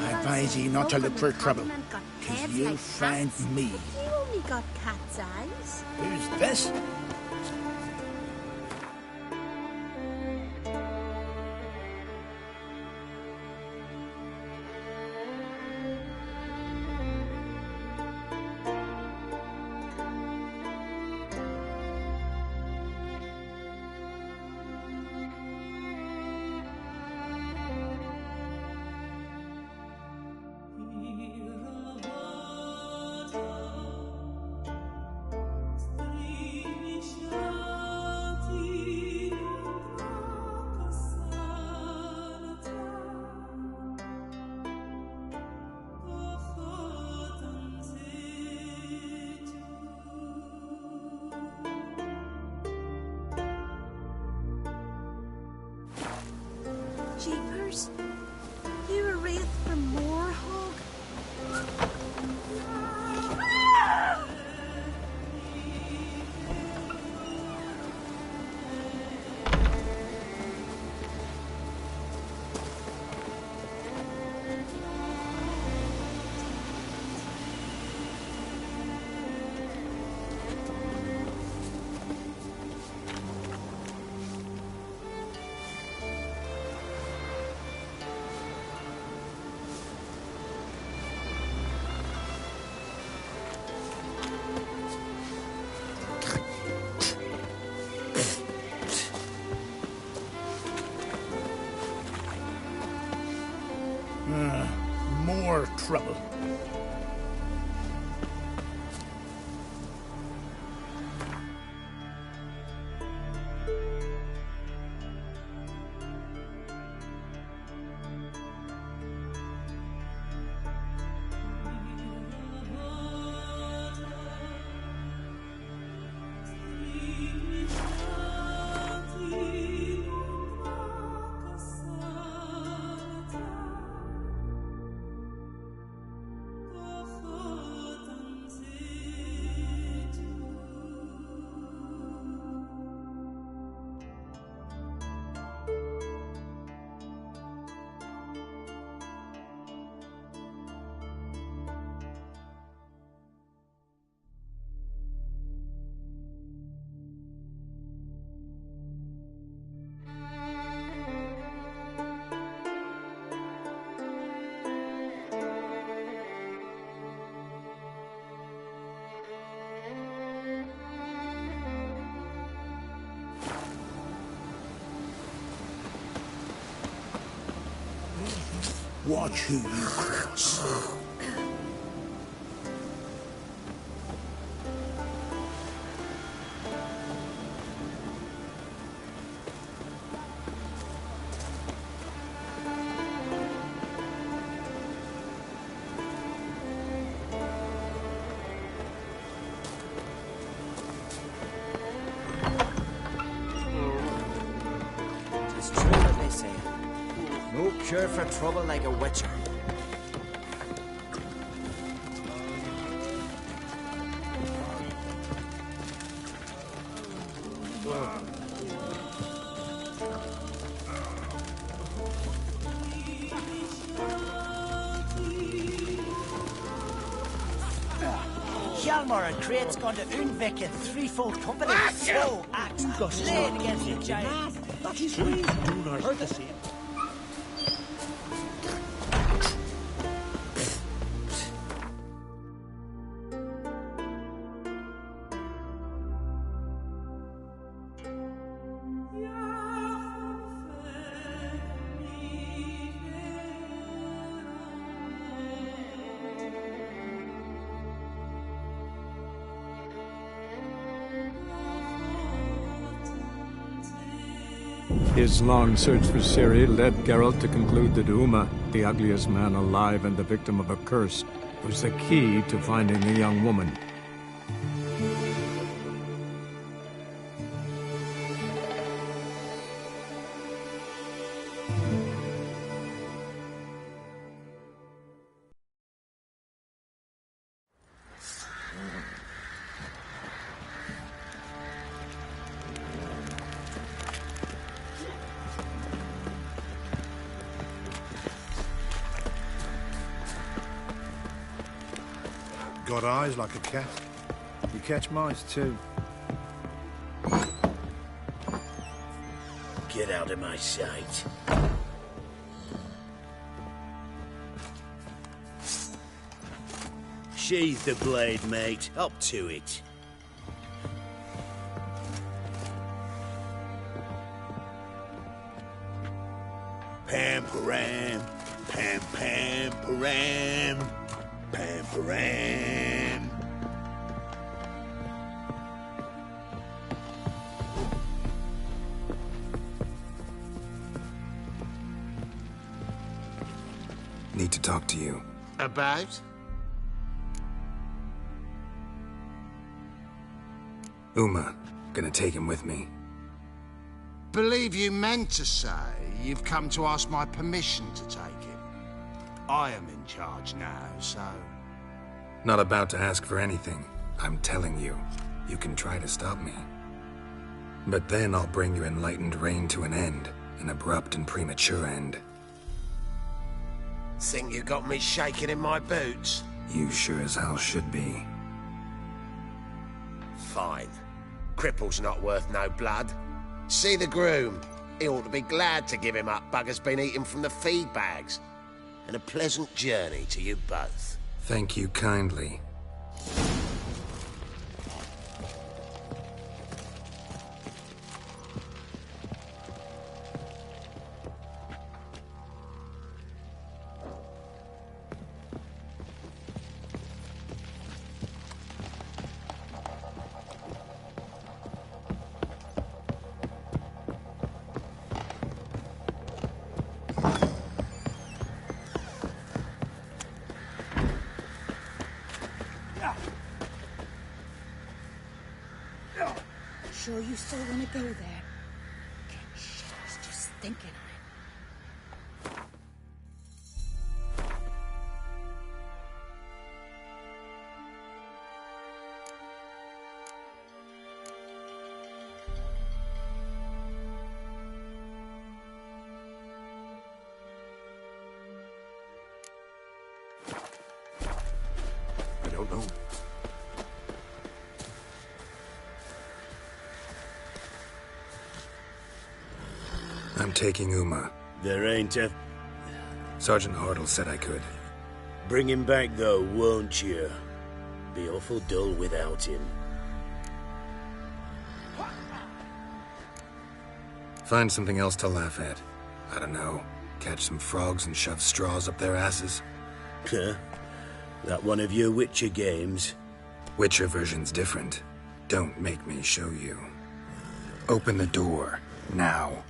I advise ye not to look for trouble, because you'll find me. You only got cat's eyes. Who's this? Jeepers, you a wraith from Moorhog? More trouble. Watch who you cross. It's true what they say. No cure for trouble like a witcher. Hjalmar and Crate's gone to Unvik in threefold company. Whoa, axe, blade against the giant. That is reason. Do not hurt the same. His long search for Ciri led Geralt to conclude that Uma, the ugliest man alive and the victim of a curse, was the key to finding the young woman. Got eyes like a cat. You catch mice too. Get out of my sight. Sheathe the blade, mate. Up to it. Pam-param, pam-pam-param, pam-param. Need to talk to you. About? Uma. Gonna take him with me. Believe you meant to say you've come to ask my permission to take him. I am in charge now, so... Not about to ask for anything. I'm telling you. You can try to stop me. But then I'll bring your enlightened reign to an end. An abrupt and premature end. Think you got me shaking in my boots? You sure as hell should be. Fine. Cripple's not worth no blood. See the groom. He ought to be glad to give him up. Bugger's been eating from the feed bags. And a pleasant journey to you both. Thank you kindly. Sure you still want to go there? Getting shivers just thinking of it. I don't know. I'm taking Uma. There ain't a... Sergeant Hartle said I could. Bring him back, though, won't you? Be awful dull without him. Find something else to laugh at. I don't know. Catch some frogs and shove straws up their asses. Huh? That one of your Witcher games? Witcher version's different. Don't make me show you. Open the door. Now.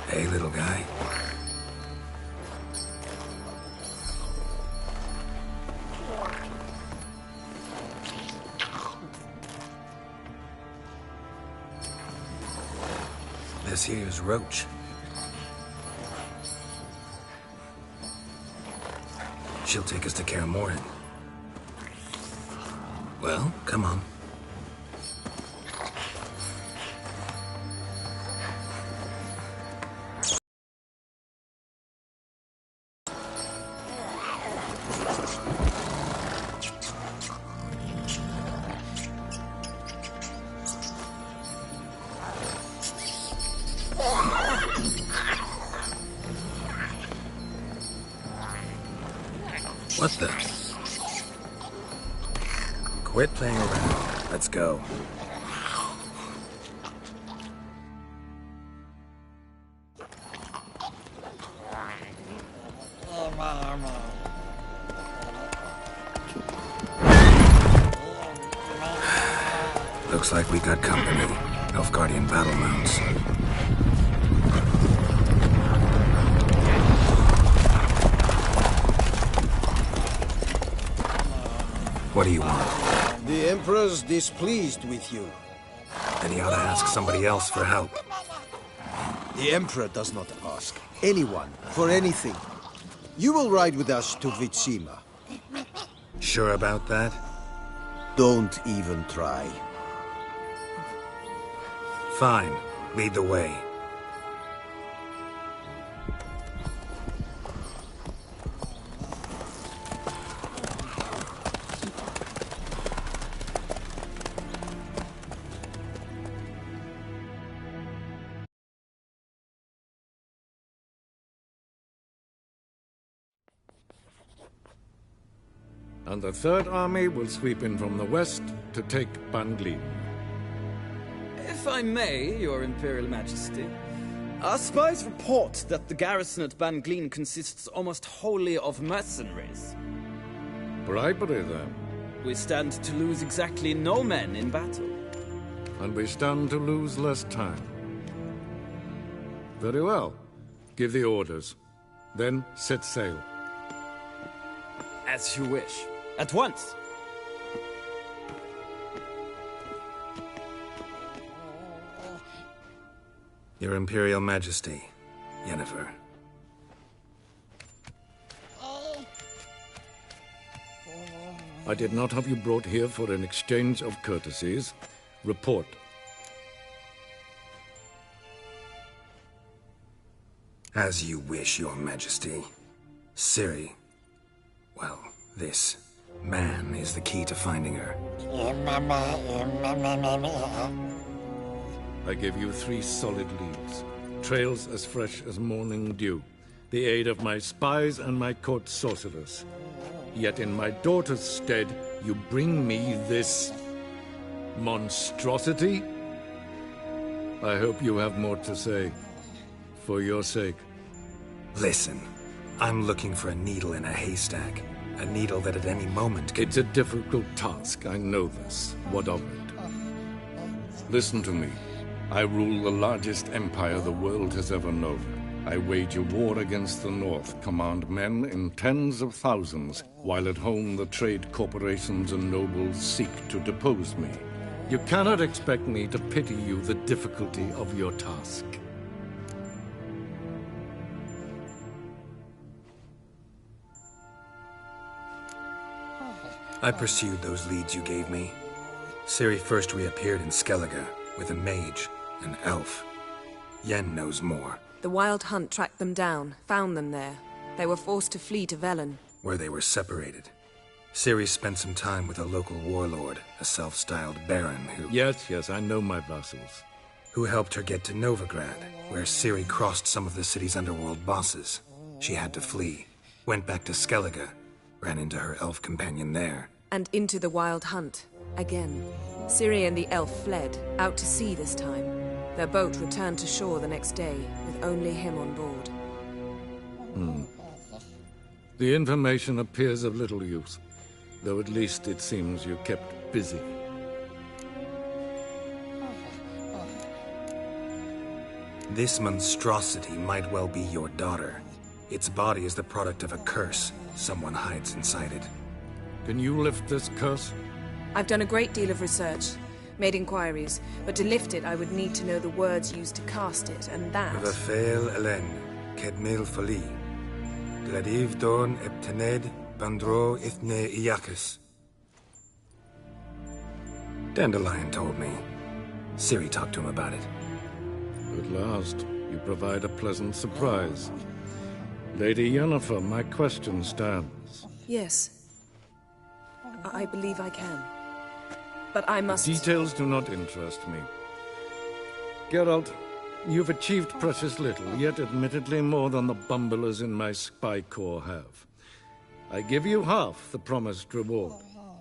Hey, little guy. This here's Roach. She'll take us to Kaer Morhen. Well, come on. What the? Quit playing around. Let's go. Looks like we got company. Nilfgaardian battle mounts. What do you want? The Emperor's displeased with you. Then he ought to ask somebody else for help. The Emperor does not ask anyone for anything. You will ride with us to Vitsima. Sure about that? Don't even try. Fine. Lead the way. And the Third Army will sweep in from the west to take Ban Glin. If I may, Your Imperial Majesty, our spies report that the garrison at Ban Glin consists almost wholly of mercenaries. Bribery, then. We stand to lose exactly no men in battle. And we stand to lose less time. Very well. Give the orders. Then set sail. As you wish. At once! Your Imperial Majesty, Yennefer. I did not have you brought here for an exchange of courtesies. Report. As you wish, Your Majesty. Ciri, well, this man is the key to finding her. I gave you 3 solid leads. Trails as fresh as morning dew. The aid of my spies and my court sorcerers. Yet in my daughter's stead, you bring me this monstrosity? I hope you have more to say. For your sake. Listen, I'm looking for a needle in a haystack. A needle that at any moment could... It's a difficult task, I know this. What of it? Listen to me. I rule the largest empire the world has ever known. I wage a war against the North, command men in tens of thousands, while at home the trade corporations and nobles seek to depose me. You cannot expect me to pity you the difficulty of your task. I pursued those leads you gave me. Ciri first reappeared in Skellige with a mage, an elf. Yen knows more. The Wild Hunt tracked them down, found them there. They were forced to flee to Velen. Where they were separated. Ciri spent some time with a local warlord, a self-styled baron who... Yes, I know my vassals. Who helped her get to Novigrad, where Ciri crossed some of the city's underworld bosses. She had to flee. Went back to Skellige. Ran into her elf companion there. And into the Wild Hunt. Again. Ciri and the elf fled, out to sea this time. Their boat returned to shore the next day, with only him on board. The information appears of little use, though at least it seems you kept busy. This monstrosity might well be your daughter. Its body is the product of a curse. Someone hides inside it. Can you lift this curse? I've done a great deal of research, made inquiries, but to lift it I would need to know the words used to cast it, and that... Rafael Elen, Kedmil Fali, Gladiv Dorn Eptened, Bandro Ithne Iakis. Dandelion told me. Ciri talked to him about it. At last, you provide a pleasant surprise. Lady Yennefer, my question stands. Yes. I believe I can. But I must... Details do not interest me. Geralt, you've achieved precious little, yet admittedly more than the bumblers in my spy corps have. I give you half the promised reward.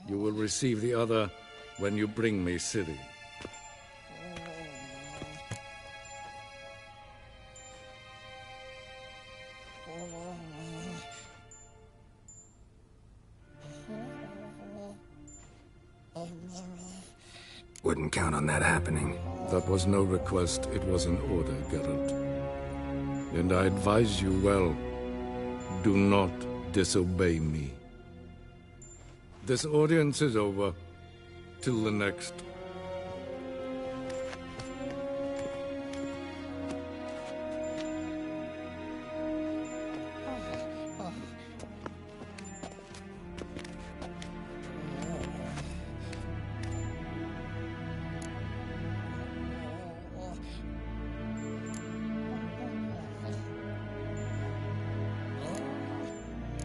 You will receive the other when you bring me Ciri. Wouldn't count on that happening. That was no request, it was an order, Geralt. And I advise you well, do not disobey me. This audience is over. Till the next.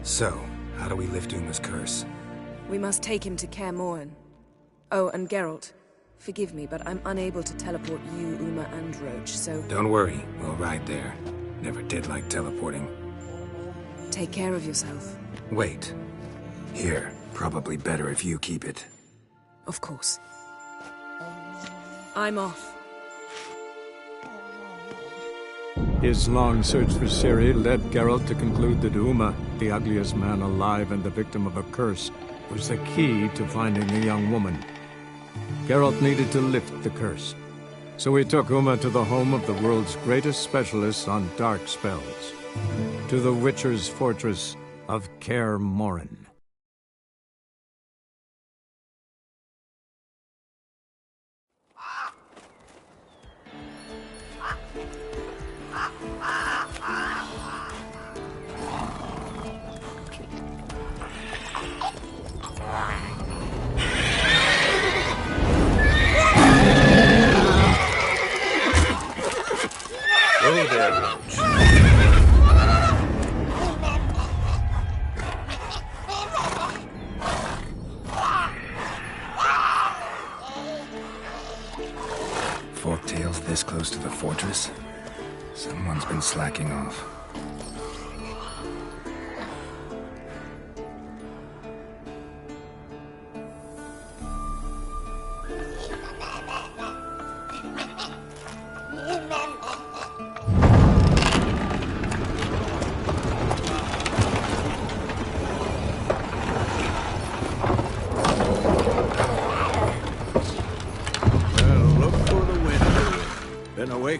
So, how do we lift Uma's curse? We must take him to Kaer Morhen. Oh, and Geralt, forgive me, but I'm unable to teleport you, Uma, and Roach, so... Don't worry, we'll ride there. Never did like teleporting. Take care of yourself. Wait. Here, probably better if you keep it. Of course. I'm off. His long search for Ciri led Geralt to conclude that Uma, the ugliest man alive and the victim of a curse, was the key to finding the young woman. Geralt needed to lift the curse, so he took Uma to the home of the world's greatest specialist on dark spells, to the Witcher's fortress of Kaer Morhen. Go there, Roach. Forktails this close to the fortress? Someone's been slacking off.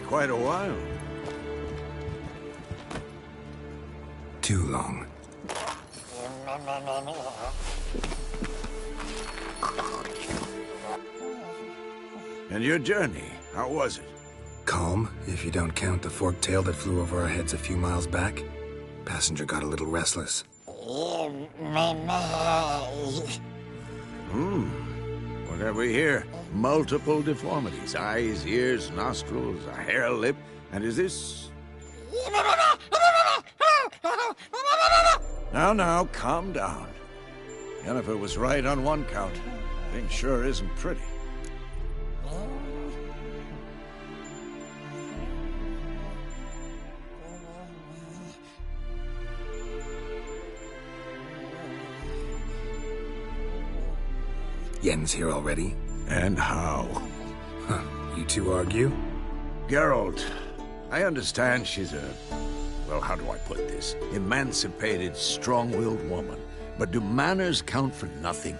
Quite a while. Too long. And your journey, how was it? Calm, if you don't count the forktail that flew over our heads a few miles back. Passenger got a little restless. What have we here? Multiple deformities. Eyes, ears, nostrils, a hair lip. And is this... Now, calm down. Yennefer was right on one count. Thing sure isn't pretty. Yen's here already? And how? Huh. You two argue? Geralt, I understand she's a... well, how do I put this? Emancipated, strong-willed woman. But do manners count for nothing?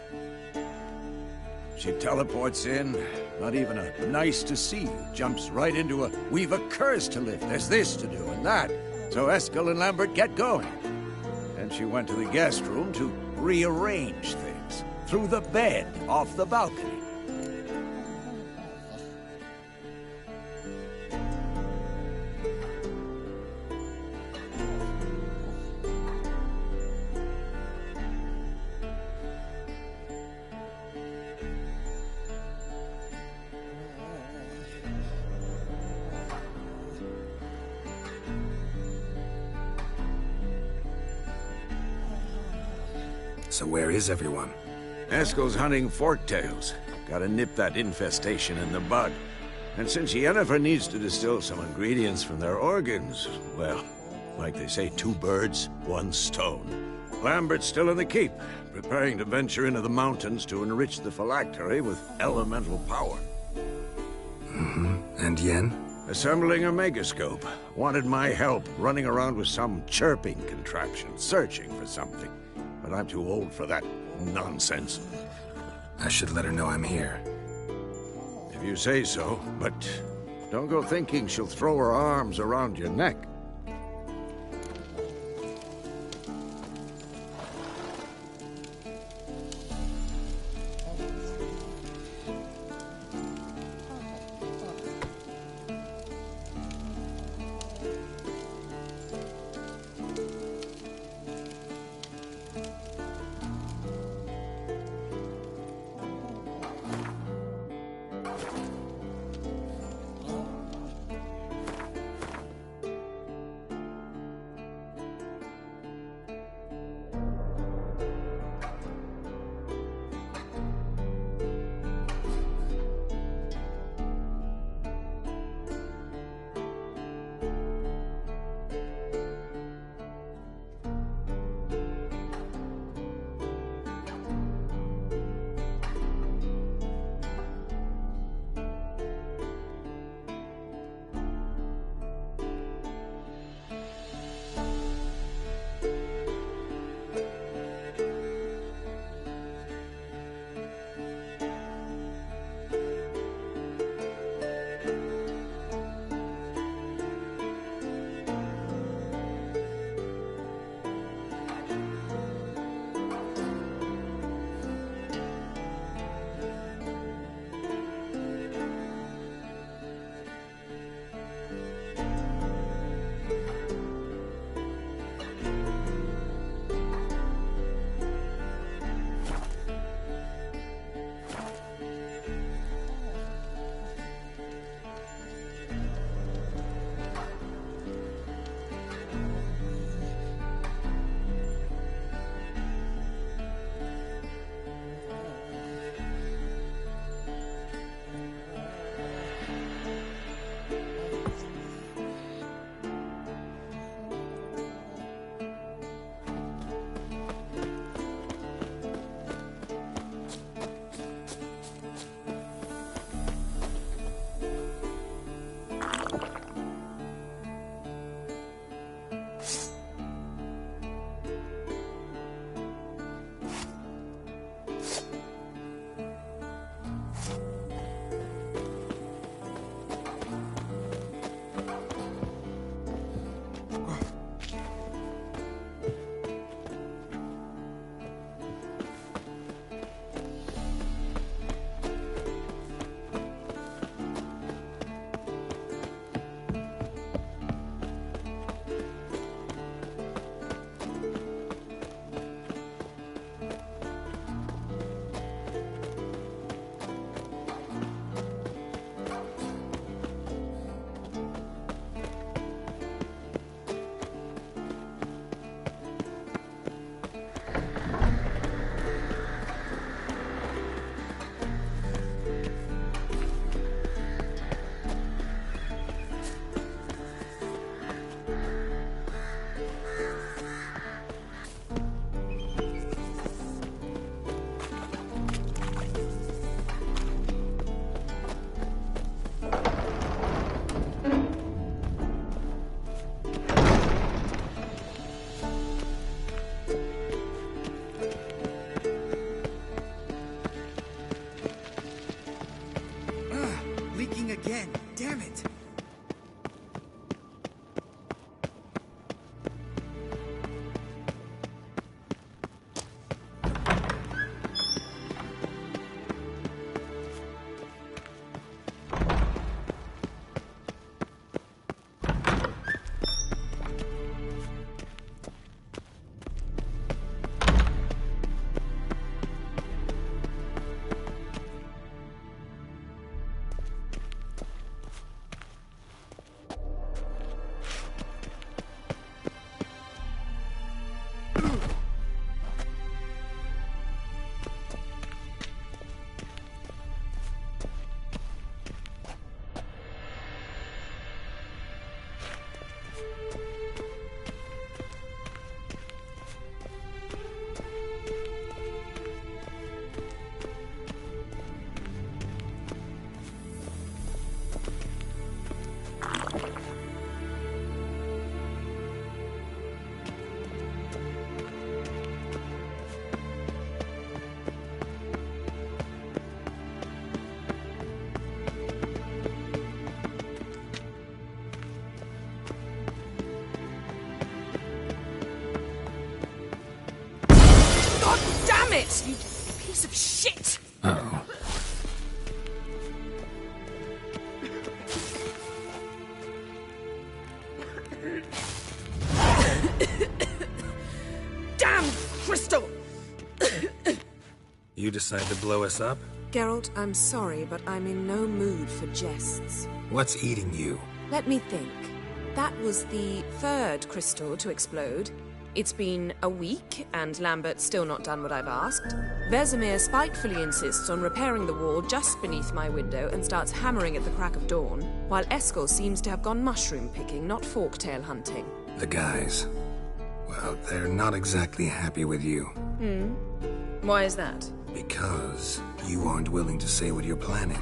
She teleports in, not even a nice to see you, jumps right into a we've a curse to lift, there's this to do and that. So Eskel and Lambert get going. Then she went to the guest room to rearrange things. Through the bed, off the balcony. So where is everyone? Eskel's hunting forktails. Gotta nip that infestation in the bud. And since Yennefer needs to distill some ingredients from their organs, well, like they say, 2 birds, 1 stone. Lambert's still in the keep, preparing to venture into the mountains to enrich the phylactery with elemental power. And Yen? Assembling a megascope. Wanted my help running around with some chirping contraption, searching for something. But I'm too old for that nonsense. I should let her know I'm here. If you say so, but don't go thinking she'll throw her arms around your neck. you decide to blow us up? Geralt, I'm sorry, but I'm in no mood for jests. What's eating you? Let me think. That was the third crystal to explode. It's been a week, and Lambert's still not done what I've asked. Vesemir spitefully insists on repairing the wall just beneath my window and starts hammering at the crack of dawn, while Eskel seems to have gone mushroom picking, not forktail hunting. The guys. Well, they're not exactly happy with you. Why is that? Because you aren't willing to say what you're planning.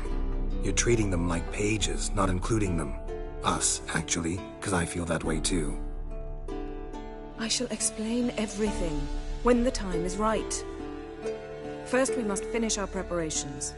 You're treating them like pages, not including them. Us, actually, because I feel that way too. I shall explain everything when the time is right. First, we must finish our preparations.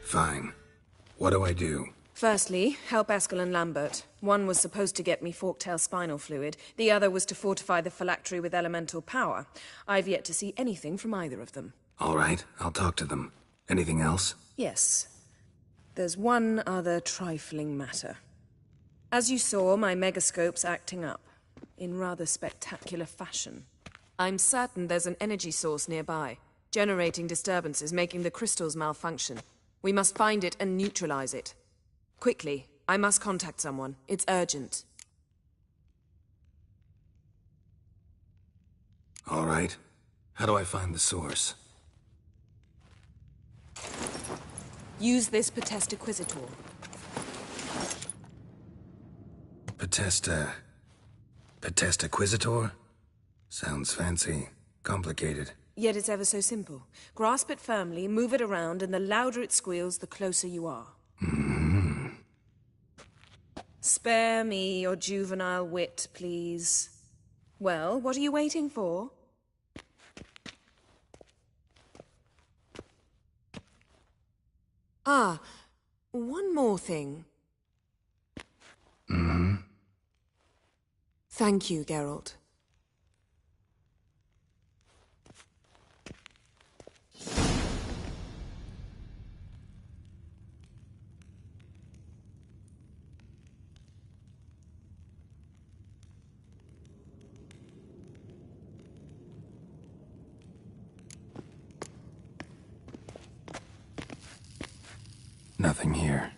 Fine. What do I do? Firstly, help Eskel and Lambert. One was supposed to get me forktail spinal fluid. The other was to fortify the phylactery with elemental power. I've yet to see anything from either of them. All right, I'll talk to them. Anything else? Yes. There's one other trifling matter. As you saw, my megascope's acting up. In rather spectacular fashion. I'm certain there's an energy source nearby, generating disturbances, making the crystals malfunction. We must find it and neutralize it. Quickly, I must contact someone. It's urgent. All right. How do I find the source? Use this Potestaquizitor. Potestaquizitor? Sounds fancy. Complicated. Yet it's ever so simple. Grasp it firmly, move it around, and the louder it squeals, the closer you are. Spare me your juvenile wit, please. Well, what are you waiting for? Ah, one more thing. Thank you, Geralt. Nothing here.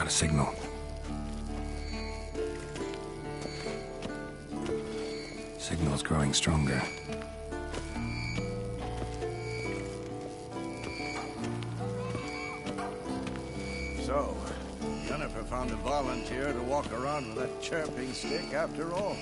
got a signal. Signal's growing stronger. So, Jennifer found a volunteer to walk around with that chirping stick after all.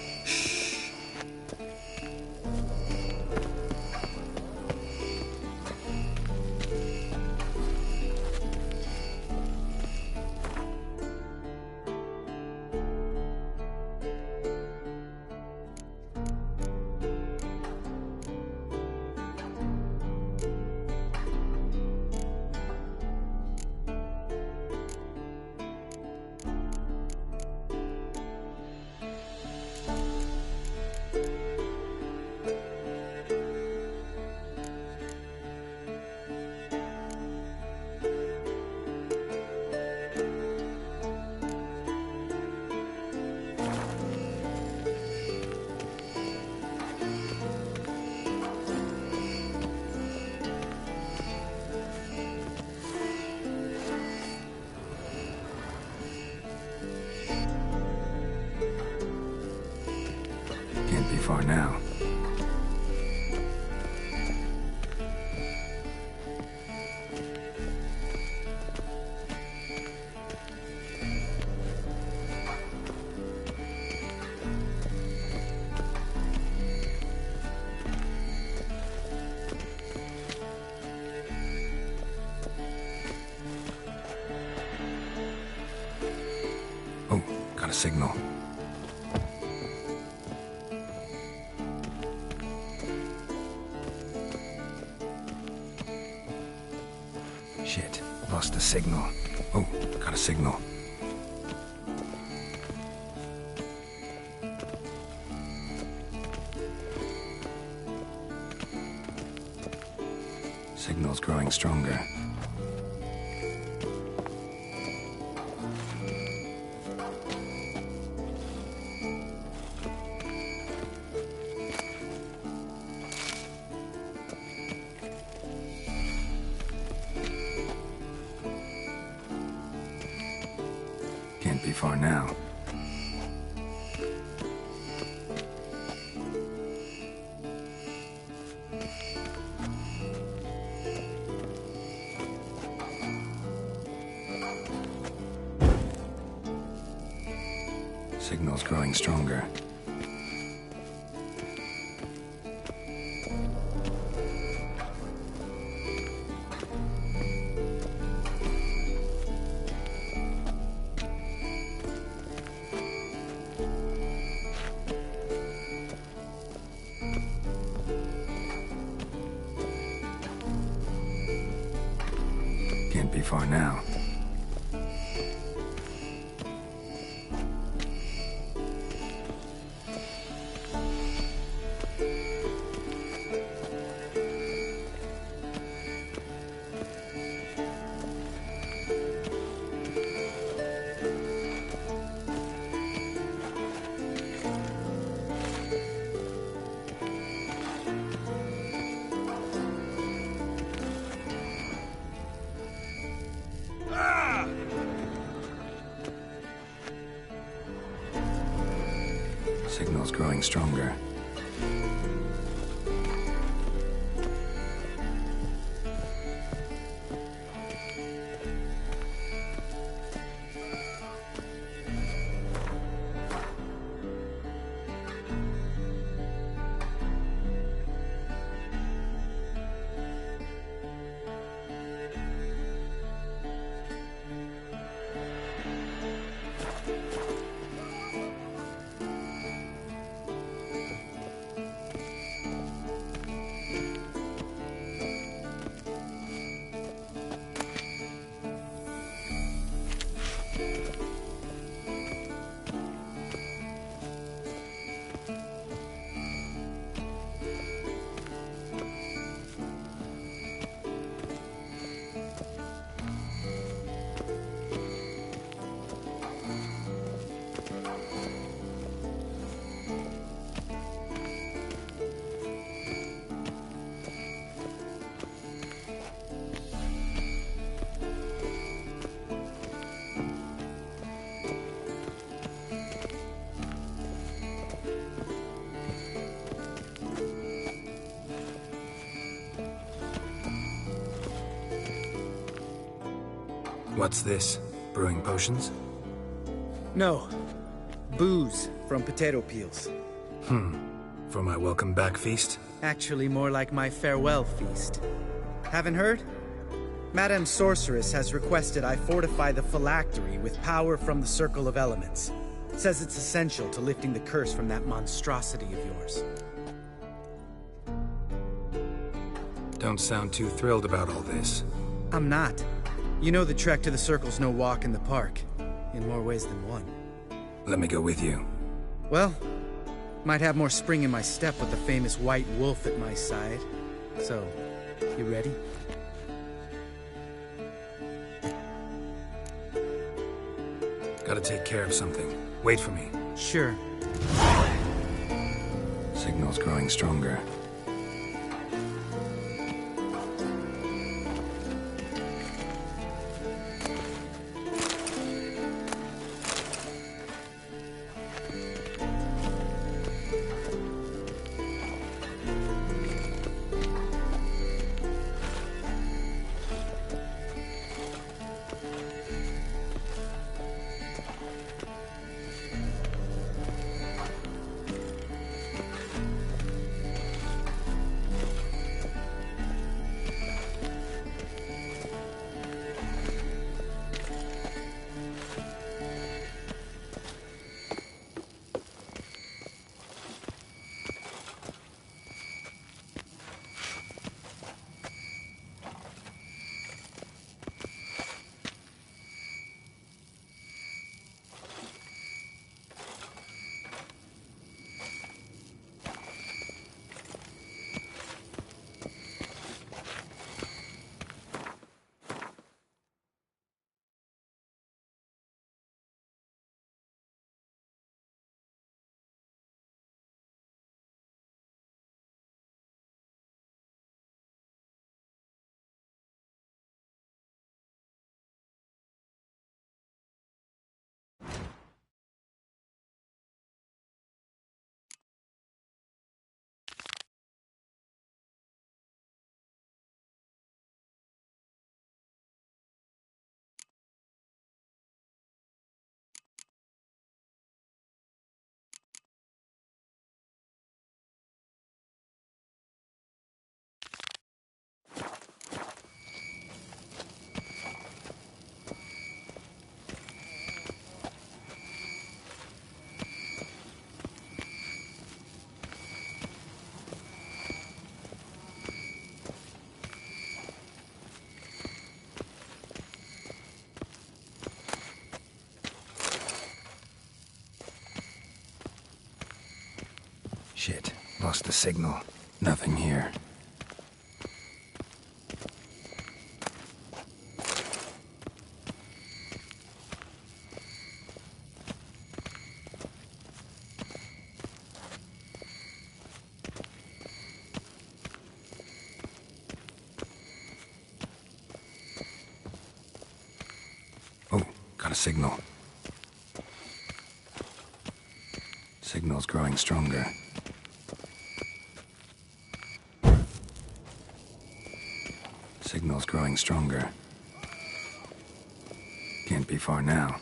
Can't be far now. Oh, got a signal. Shit, lost the signal. Oh, got a signal. Signal's growing stronger. Can't be far now. Signal's growing stronger. Can't be far now. Signal's growing stronger. What's this? Brewing potions? No. Booze from potato peels. For my welcome back feast? Actually, more like my farewell feast. Haven't heard? Madame Sorceress has requested I fortify the phylactery with power from the Circle of Elements. Says it's essential to lifting the curse from that monstrosity of yours. Don't sound too thrilled about all this. I'm not. You know the trek to the Circle's no walk in the park. In more ways than one. Let me go with you. Well, might have more spring in my step with the famous white wolf at my side. So, you ready? Gotta take care of something. Wait for me. Sure. Signal's growing stronger. Shit, lost the signal. Nothing here. Oh, got a signal. Signal's growing stronger. Signal's growing stronger. Can't be far now.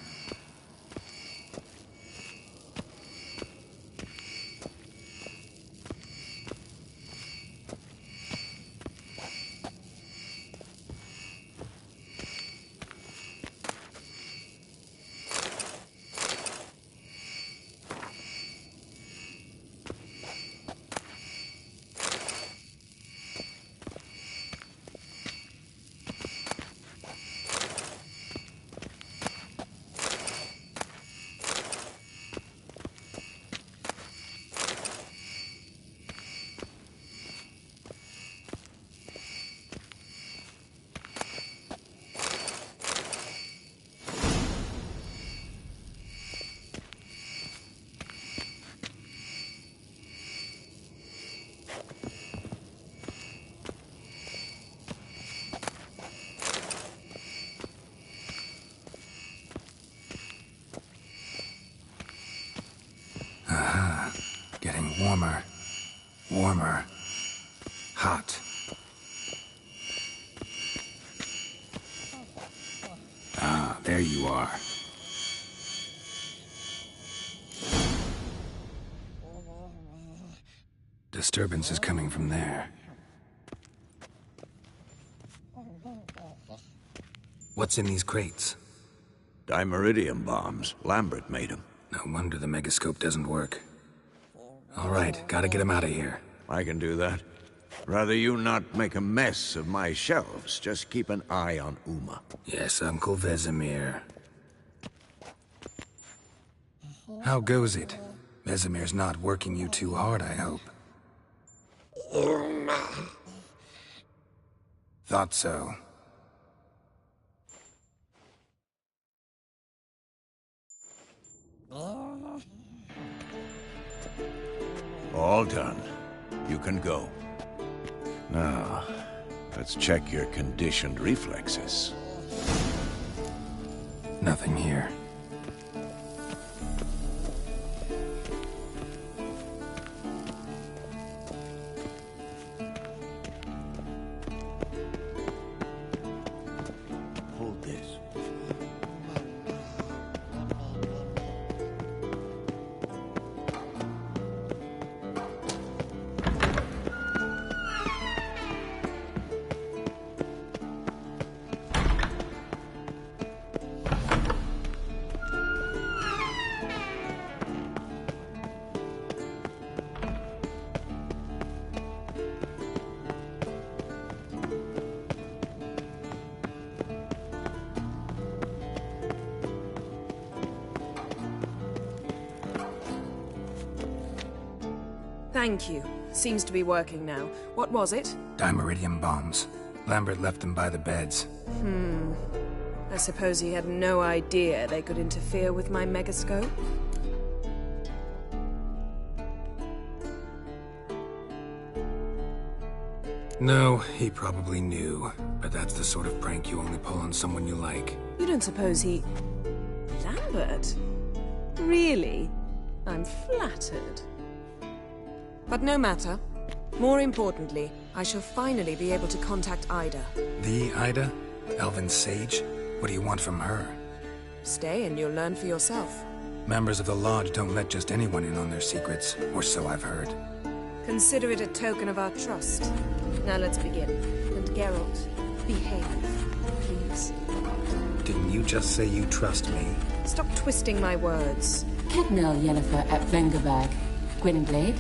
Warmer. Warmer. Hot. There you are. Disturbance is coming from there. What's in these crates? Dimeridium bombs. Lambert made them. No wonder the megascope doesn't work. All right, gotta get him out of here. I can do that. Rather you not make a mess of my shelves. Just keep an eye on Uma. Yes, Uncle Vesemir. How goes it? Vesemir's not working you too hard, I hope. Thought so. All done. You can go. Now, let's check your conditioned reflexes. Nothing here. Hold this. Thank you. Seems to be working now. What was it? Dimeridium bombs. Lambert left them by the beds. I suppose he had no idea they could interfere with my megascope? No, he probably knew. But that's the sort of prank you only pull on someone you like. You don't suppose he... Lambert? Really? I'm flattered. But no matter. More importantly, I shall finally be able to contact Ida. The Ida? Elven sage? What do you want from her? Stay and you'll learn for yourself. Members of the Lodge don't let just anyone in on their secrets, or so I've heard. Consider it a token of our trust. Now let's begin. And Geralt, behave, please. Didn't you just say you trust me? Stop twisting my words. Kednel Yennefer at Vengerberg. Gwynblade.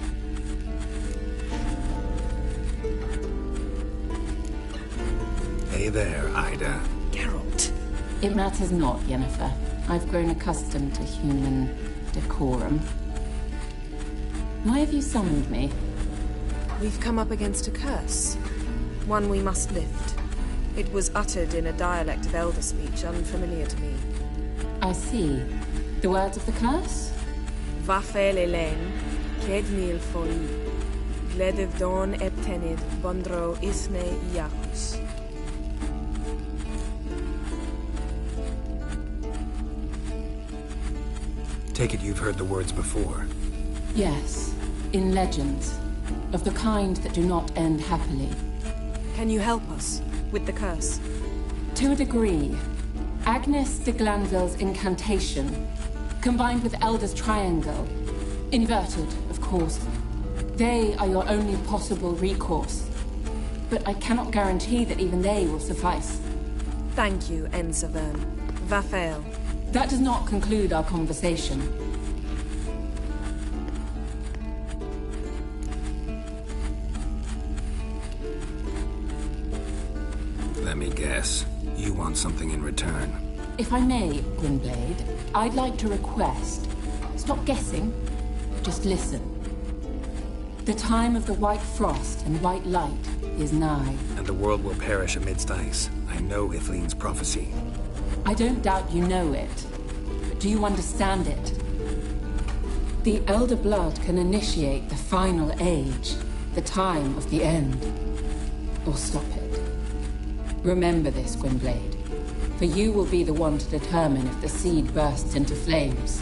Hey there, Ida. Geralt. It matters not, Yennefer. I've grown accustomed to human decorum. Why have you summoned me? We've come up against a curse. One we must lift. It was uttered in a dialect of Elder speech unfamiliar to me. I see. The words of the curse? Vafel Elaine, Kednil Foli, Gledev Don Eptenid, Bondro Isne Iacus. Take it you've heard the words before. Yes. In legends. Of the kind that do not end happily. Can you help us with the curse? To a degree. Agnes de Glanville's incantation, combined with Elder's triangle, inverted, of course. They are your only possible recourse. But I cannot guarantee that even they will suffice. Thank you, Ensavern. Vafel. That does not conclude our conversation. Let me guess. You want something in return. If I may, Gwynblade, I'd like to request... Stop guessing. Just listen. The time of the white frost and white light is nigh. And the world will perish amidst ice. I know Ithleen's prophecy. I don't doubt you know it. But do you understand it? The Elder Blood can initiate the final age. The time of the end. Or stop it. Remember this, Gwynblade. For you will be the one to determine if the seed bursts into flames.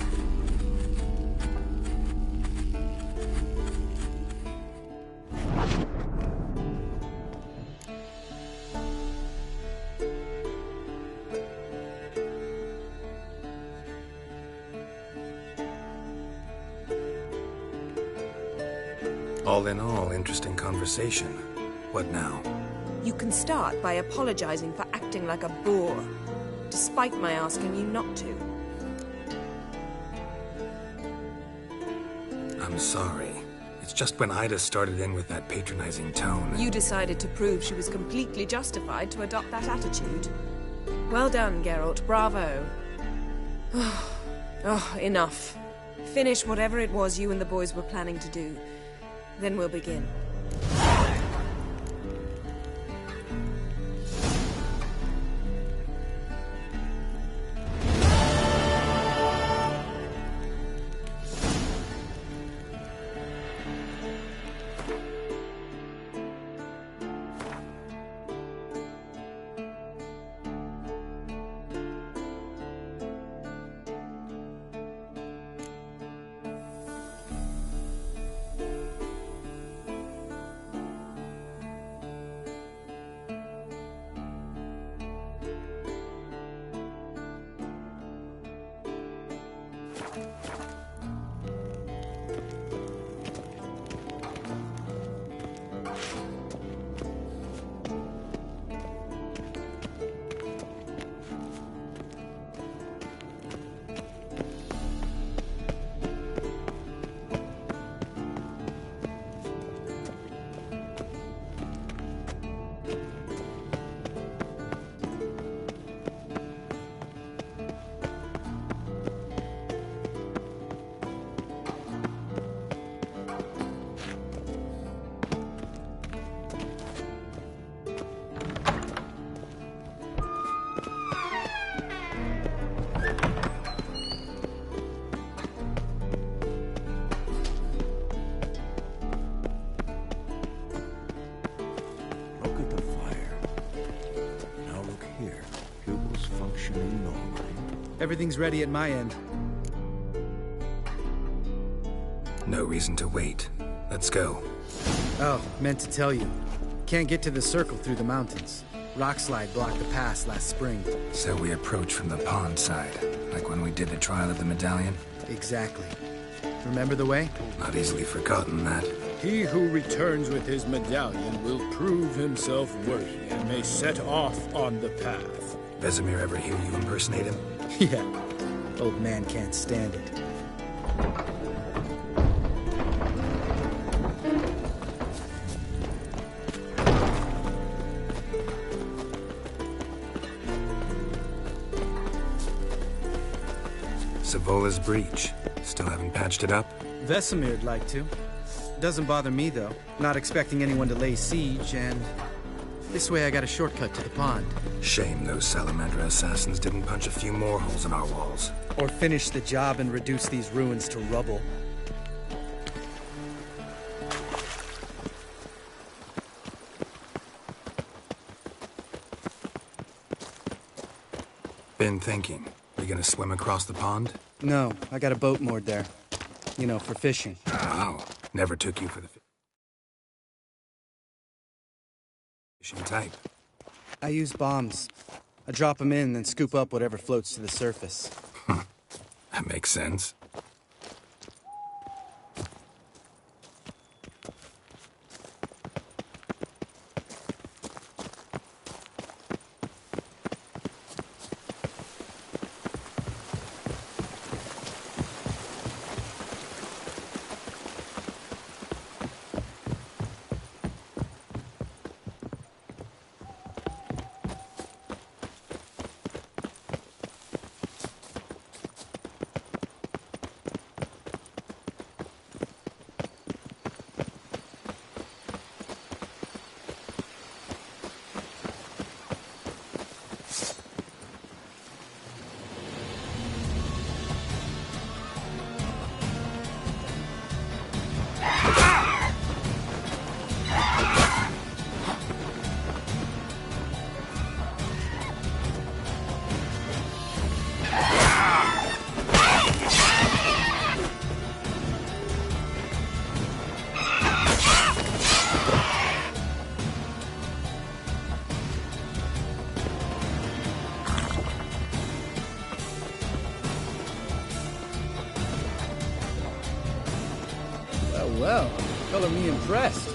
All in all, interesting conversation. What now? You can start by apologizing for acting like a boor, despite my asking you not to. I'm sorry. It's just when Ida started in with that patronizing tone. You decided to prove she was completely justified to adopt that attitude. Well done, Geralt. Bravo. Oh, enough. Finish whatever it was you and the boys were planning to do. Then we'll begin. Everything's ready at my end. No reason to wait. Let's go. Oh, meant to tell you. Can't get to the circle through the mountains. Rockslide blocked the pass last spring. So we approach from the pond side, like when we did the trial of the medallion? Exactly. Remember the way? Not easily forgotten, that. He who returns with his medallion will prove himself worthy and may set off on the path. Vesemir ever hear you impersonate him? Yeah. Old man can't stand it. Savola's breach. Still haven't patched it up? Vesemir'd like to. Doesn't bother me, though. Not expecting anyone to lay siege, and this way I got a shortcut to the pond. Shame those Salamander assassins didn't punch a few more holes in our walls. Or finish the job and reduce these ruins to rubble. Been thinking. We gonna swim across the pond? No, I got a boat moored there. You know, for fishing. Wow. Never took you for the fishing type. I use bombs. I drop them in, then scoop up whatever floats to the surface. That makes sense. Well, Color me impressed.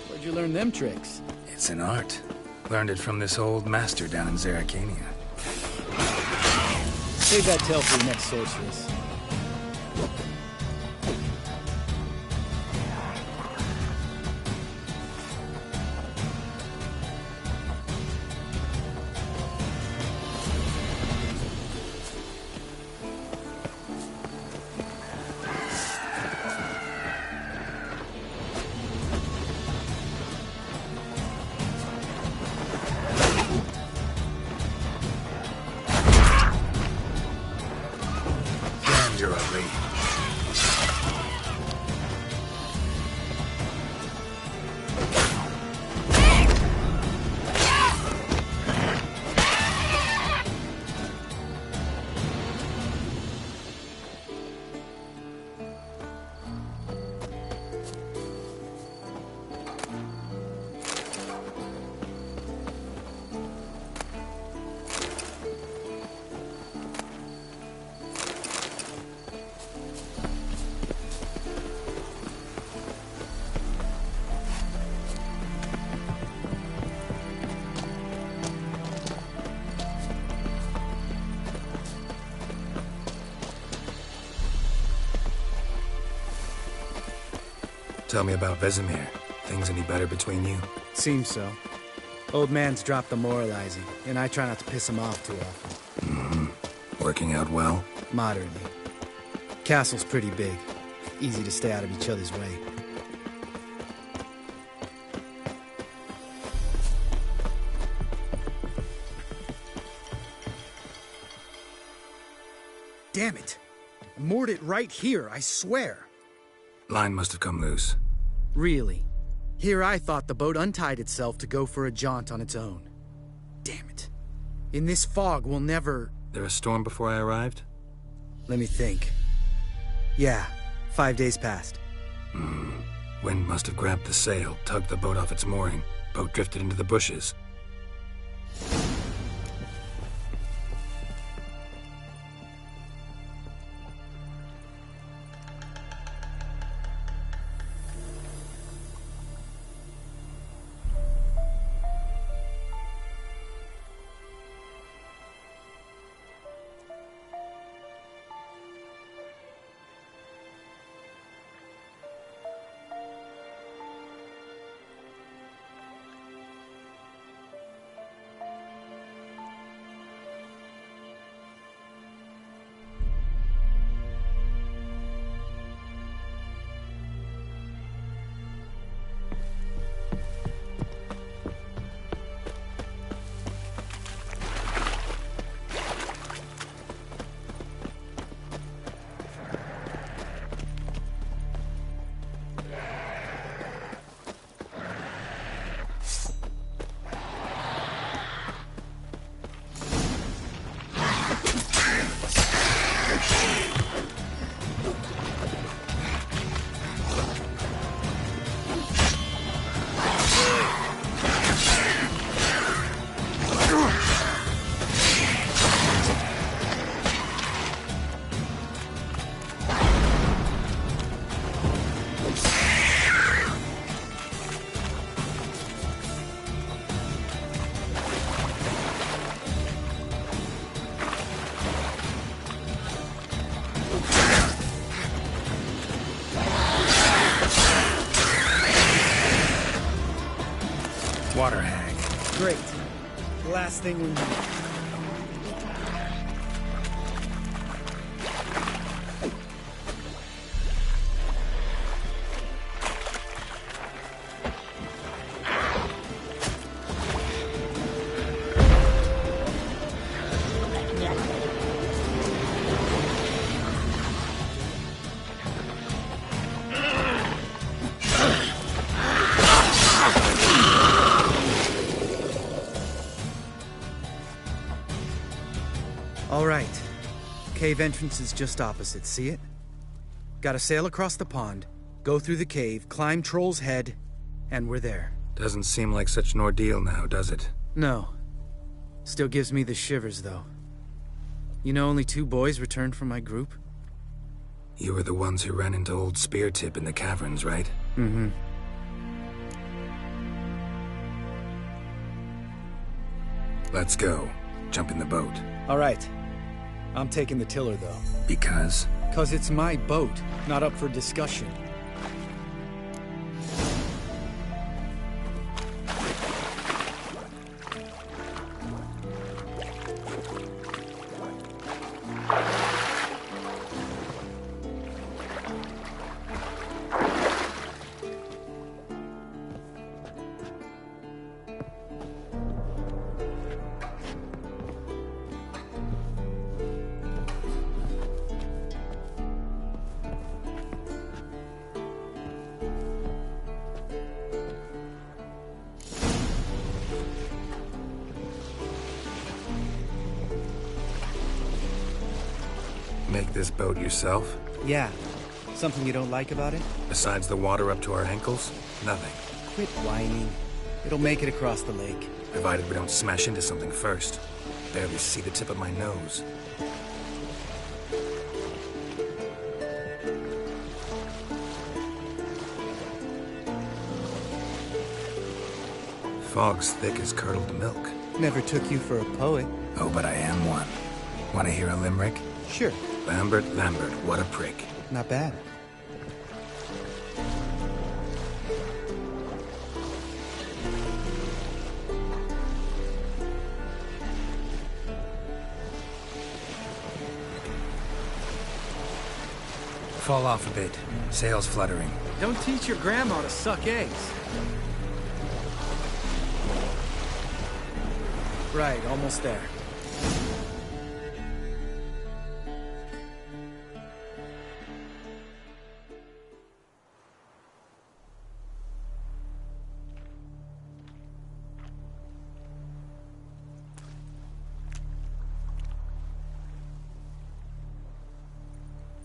Where'd you learn them tricks? It's an art. Learned it from this old master down in Zerrikania. Save that tale for the next sorceress. You're ugly. Tell me about Vesemir. Things any better between you? Seems so. Old man's dropped the moralizing, and I try not to piss him off too often. Mm-hmm. Working out well? Moderately. Castle's pretty big. Easy to stay out of each other's way. Damn it! I moored it right here, I swear! Line must have come loose. Really? Here I thought the boat untied itself to go for a jaunt on its own. Damn it. In this fog, we'll never... There a storm before I arrived? Let me think. Yeah, 5 days passed. Wind must have grabbed the sail, tugged the boat off its mooring. Boat drifted into the bushes. Water hag. Great. The last thing we need. All right. Cave entrance is just opposite, see it? Gotta sail across the pond, go through the cave, climb Troll's Head, and we're there. Doesn't seem like such an ordeal now, does it? No. Still gives me the shivers, though. You know only 2 boys returned from my group? You were the ones who ran into old Speartip in the caverns, right? Mm-hmm. Let's go. Jump in the boat. All right. I'm taking the tiller, though. Because? 'Cause it's my boat, not up for discussion. Make this boat yourself? Yeah. Something you don't like about it? Besides the water up to our ankles? Nothing. Quit whining. It'll make it across the lake. Provided we don't smash into something first. Barely see the tip of my nose. Fog's thick as curdled milk. Never took you for a poet. Oh, but I am one. Want to hear a limerick? Sure. Lambert, what a prick. Not bad. Fall off a bit. Sails fluttering. Don't teach your grandma to suck eggs. Right, almost there.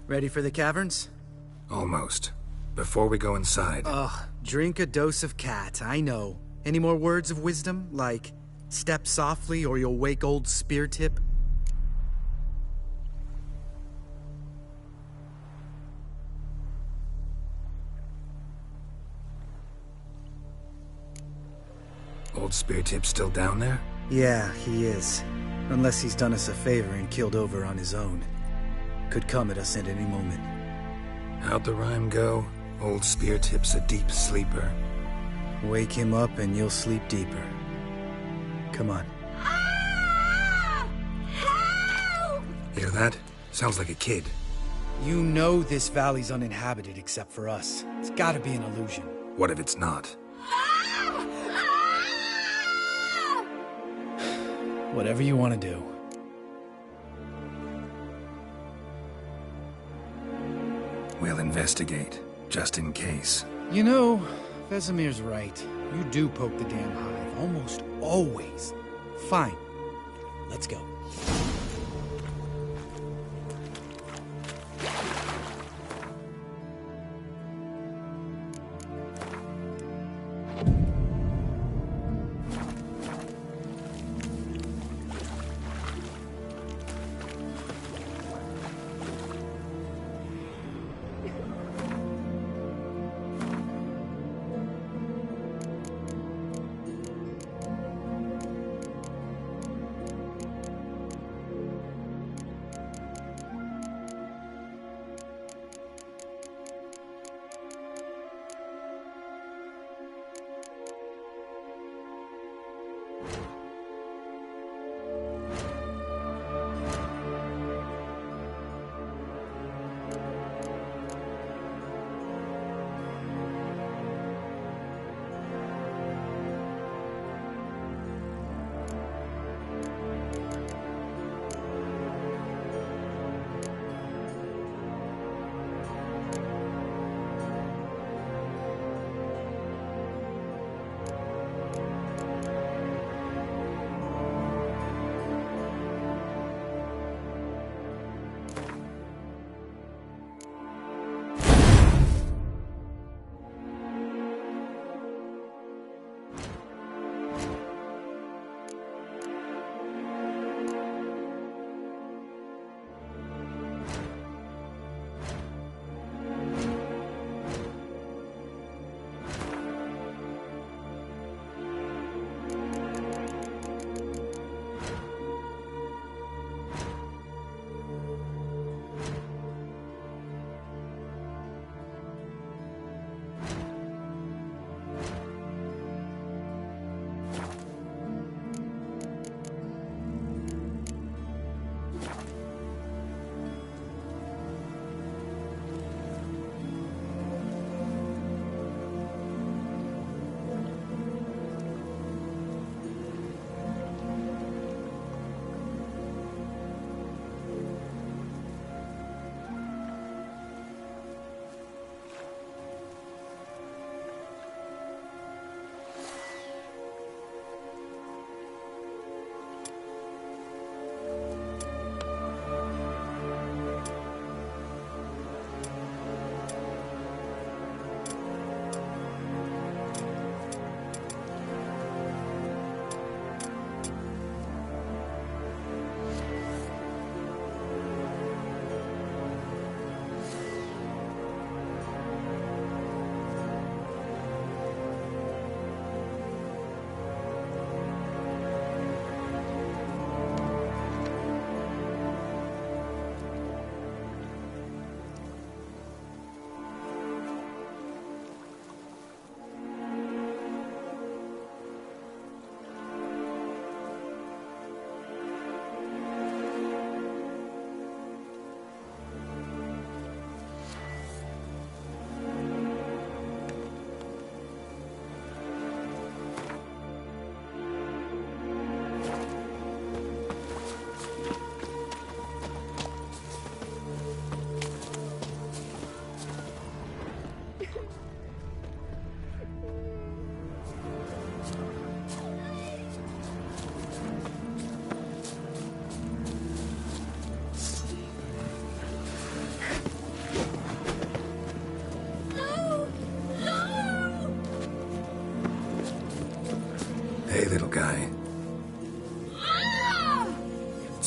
Ready for the caverns? Almost. Before we go inside... Ugh, drink a dose of cat, I know. Any more words of wisdom, like, step softly or you'll wake old Speartip? Old Speartip's still down there? Yeah, he is. Unless he's done us a favor and killed over on his own. Could come at us at any moment. How'd the rhyme go? Old Speartip's a deep sleeper. Wake him up and you'll sleep deeper. Come on. Hear that? Sounds like a kid. You know this valley's uninhabited except for us. It's gotta be an illusion. What if it's not? Whatever you want to do. We'll investigate, just in case. You know, Vesemir's right. You do poke the damn hive, almost always. Fine. Let's go.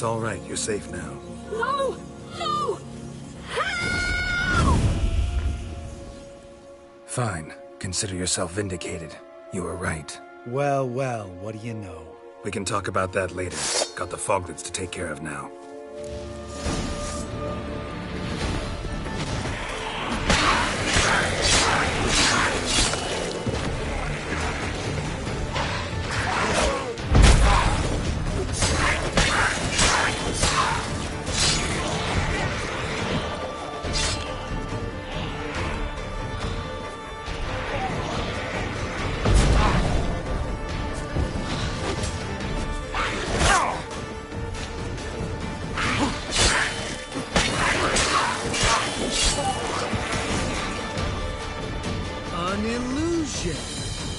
It's all right. You're safe now. No! No! Fine. Consider yourself vindicated. You were right. Well, well, what do you know? We can talk about that later. Got the Foglets to take care of now. An illusion!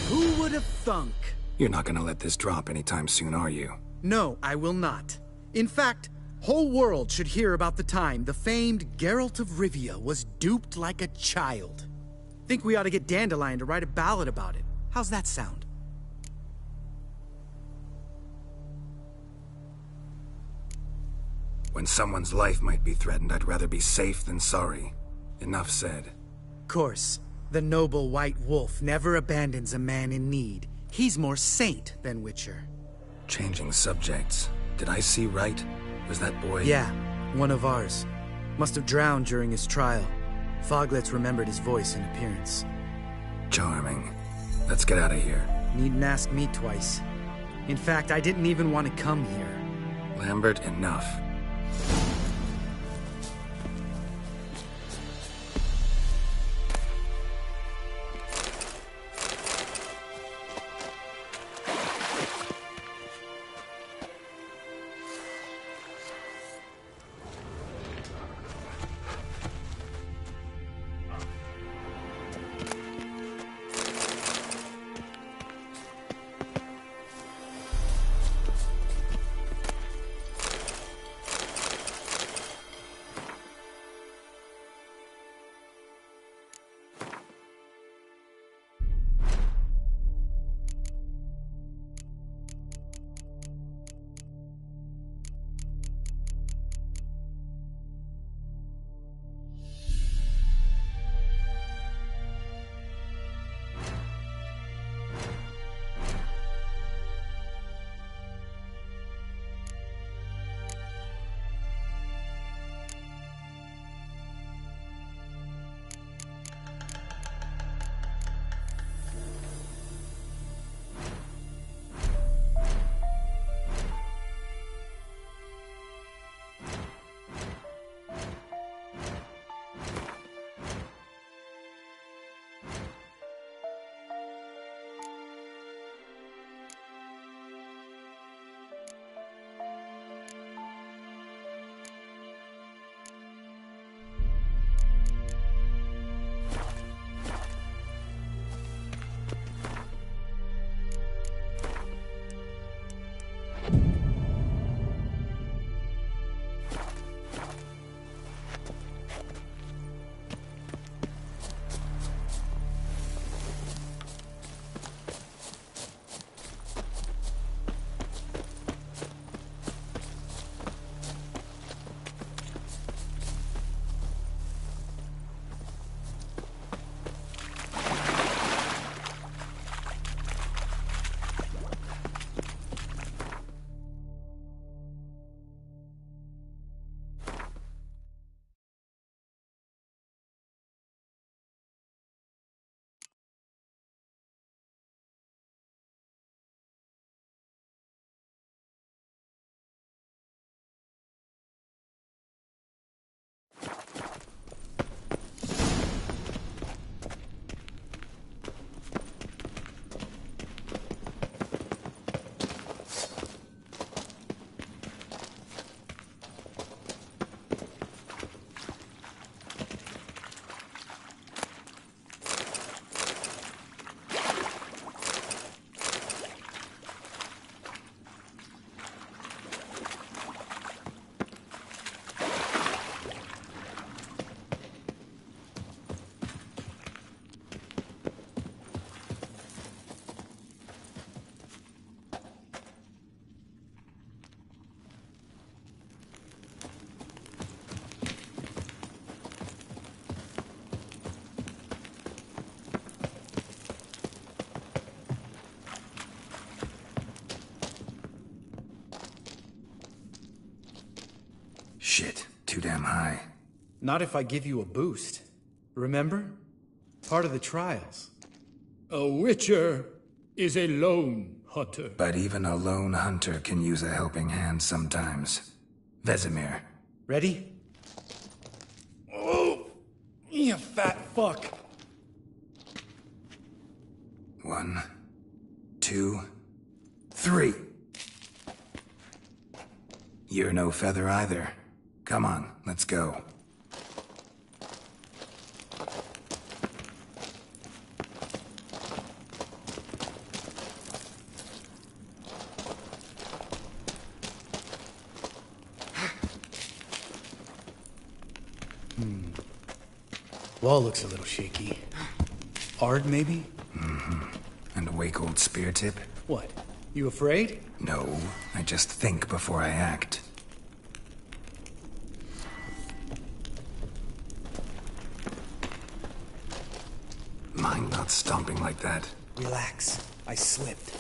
Who would have thunk? You're not gonna let this drop anytime soon, are you? No, I will not. In fact, whole world should hear about the time the famed Geralt of Rivia was duped like a child. Think we ought to get Dandelion to write a ballad about it. How's that sound? When someone's life might be threatened, I'd rather be safe than sorry. Enough said. Course, the noble white wolf never abandons a man in need. He's more saint than Witcher. Changing subjects. Did I see right? Was that boy... Yeah, one of ours. Must have drowned during his trial. Foglets remembered his voice and appearance. Charming. Let's get out of here. Needn't ask me twice. In fact, I didn't even want to come here. Lambert, enough. high. Not if I give you a boost. Remember? Part of the trials. A witcher is a lone hunter. But even a lone hunter can use a helping hand sometimes. Vesemir. Ready? Oh! You fat fuck! 1, 2, 3. You're no feather either. Come on, let's go. Wall looks a little shaky. Hard, maybe? And a wake-old spear tip? What? You afraid? No, I just think before I act. Mind not stomping like that. Relax. I slipped.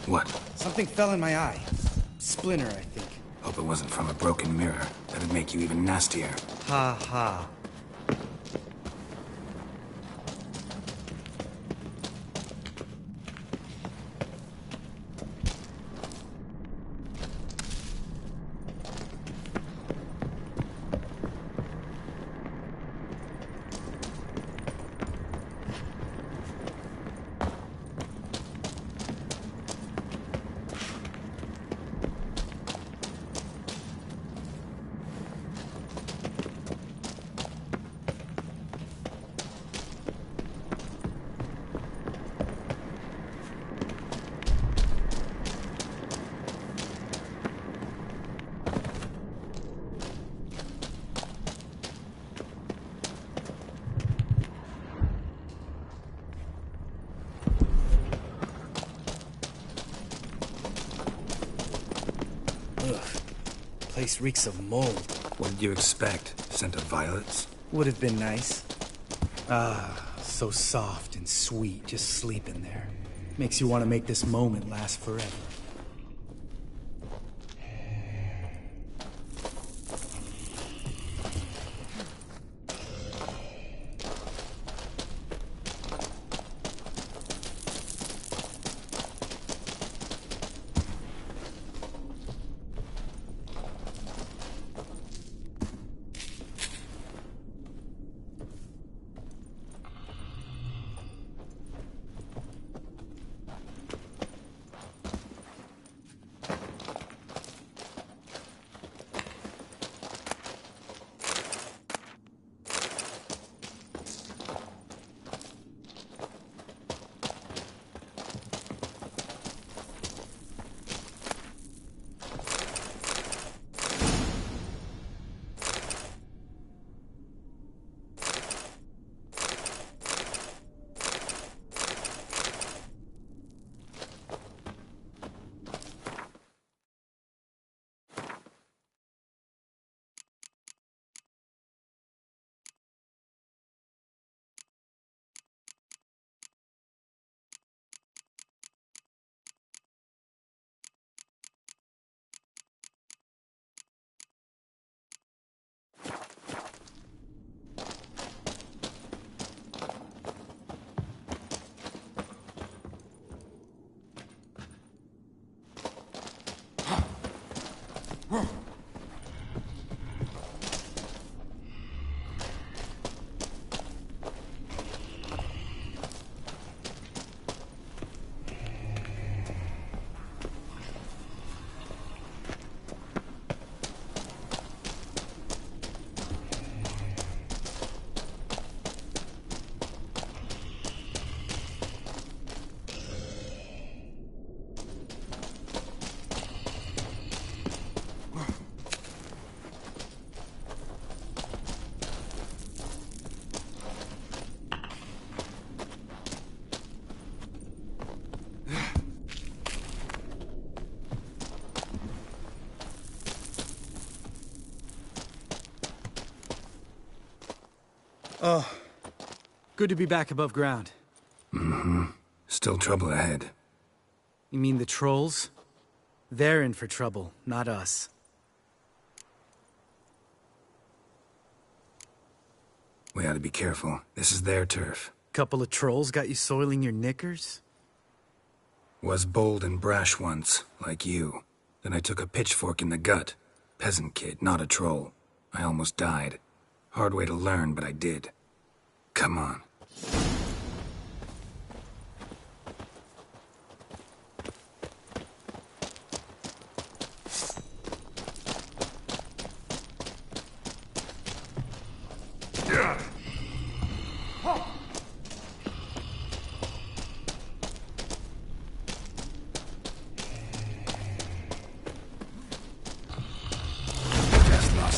What? Something fell in my eye. Splinter, I think. Hope it wasn't from a broken mirror. That'd make you even nastier. Ha ha. Place reeks of mold. What did you expect? Scent of violets? Would have been nice. Ah, so soft and sweet, just sleeping there. Makes you want to make this moment last forever. Oh, good to be back above ground. Mm-hmm. Still trouble ahead. You mean the trolls? They're in for trouble, not us. We ought to be careful. This is their turf. Couple of trolls got you soiling your knickers? Was bold and brash once, like you. Then I took a pitchfork in the gut. Peasant kid, not a troll. I almost died. Hard way to learn, but I did. Come on.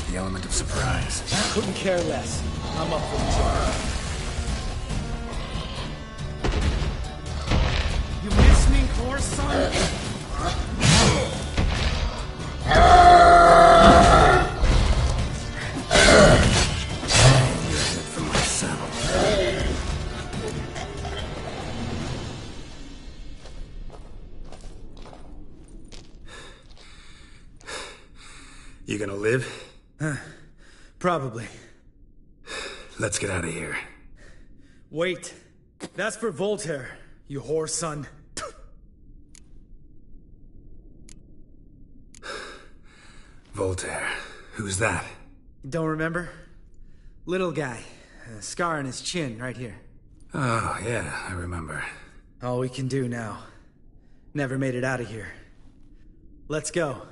The element of surprise. Couldn't care less. I'm up for the job. You miss me, horse son? From my saddle. You gonna live? Probably. Let's get out of here. Wait. That's for Voltaire, you whore son. Voltaire. Who's that? Don't remember? Little guy. A scar on his chin, right here. Oh, yeah, I remember. All we can do now. Never made it out of here. Let's go.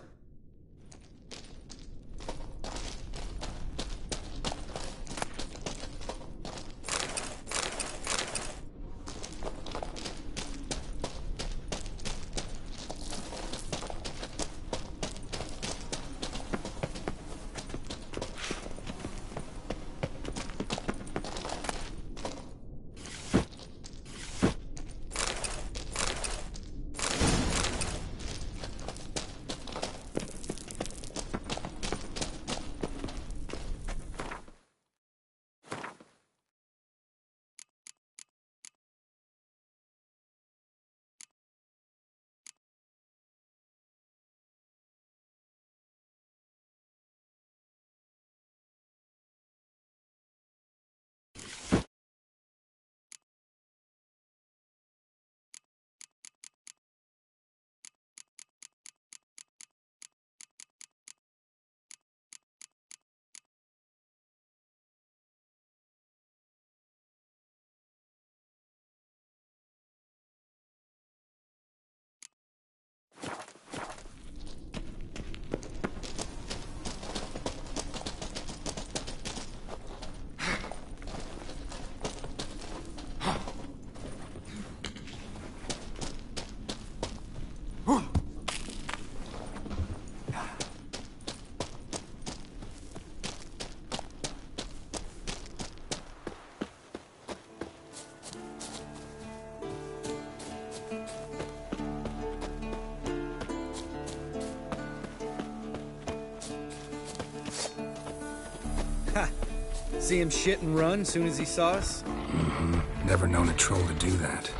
See him shit and run soon as he saw us? Mm-hmm. Never known a troll to do that.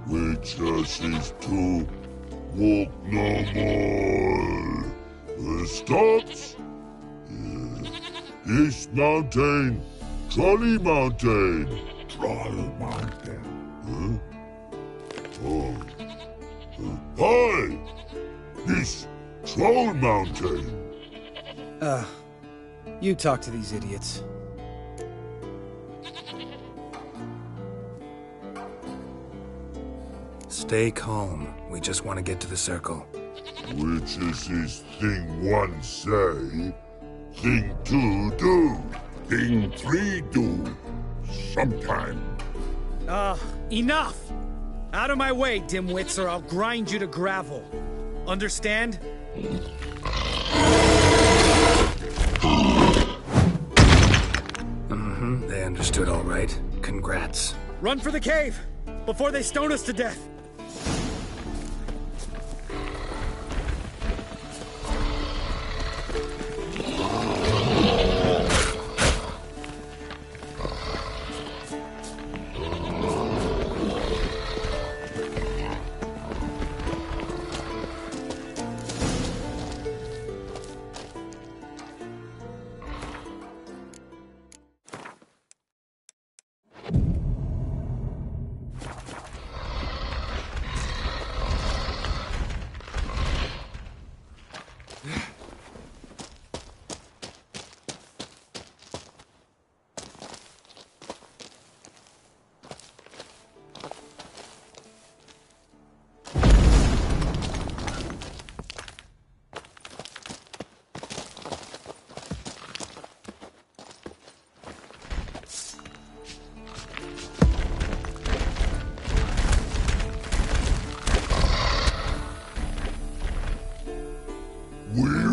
Witches to walk no more. Stops? This mountain, Trolley Mountain. Troll Mountain. Huh? Oh. Hi! This Troll Mountain. You talk to these idiots. Stay calm. We just want to get to the circle. Which is this thing one say, thing two do, thing three do, sometime. Enough! Out of my way, dimwits, or I'll grind you to gravel. Understand? Mm-hmm. They understood all right. Congrats. Run for the cave! before they stone us to death!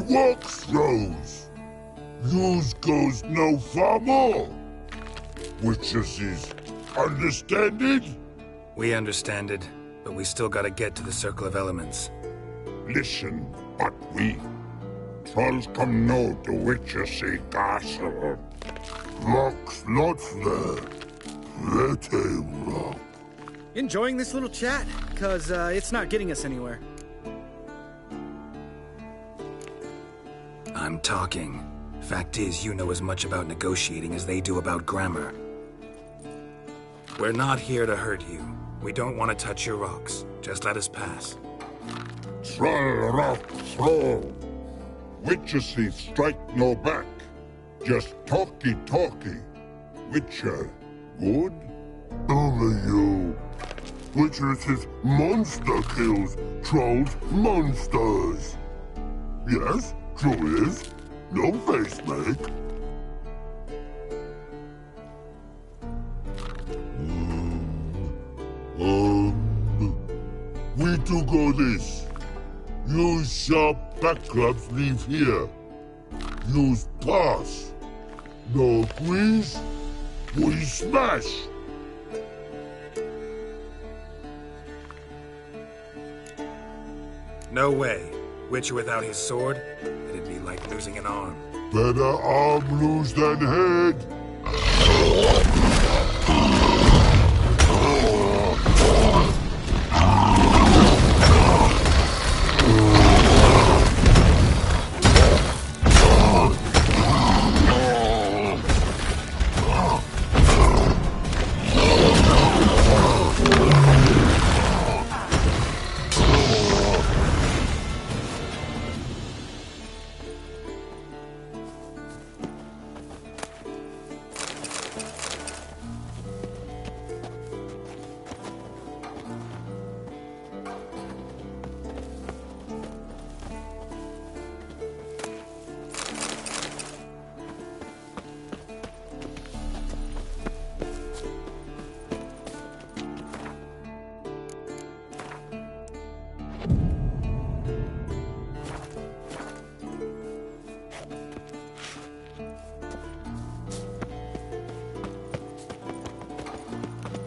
Walk throws. Yous goes no far more. Witches is understand it? We understand it, but we still gotta get to the Circle of Elements. Listen, but we. Trolls come no to witches see castle. Rocks not there. Let a rock. Enjoying this little chat? Cause, it's not getting us anywhere. I'm talking. Fact is, you know as much about negotiating as they do about grammar. We're not here to hurt you. We don't want to touch your rocks. Just let us pass. Troll rock throw. Witches see strike no back. Just talky. Witcher, good? Only you. Witches is monster kills. Trolls monsters. Yes? True is. No face make. We do go this. Use sharp back clubs leave here. Use pass. No squeeze. We smash. No way. Witcher without his sword? It'd be like losing an arm. Better arm lose than head.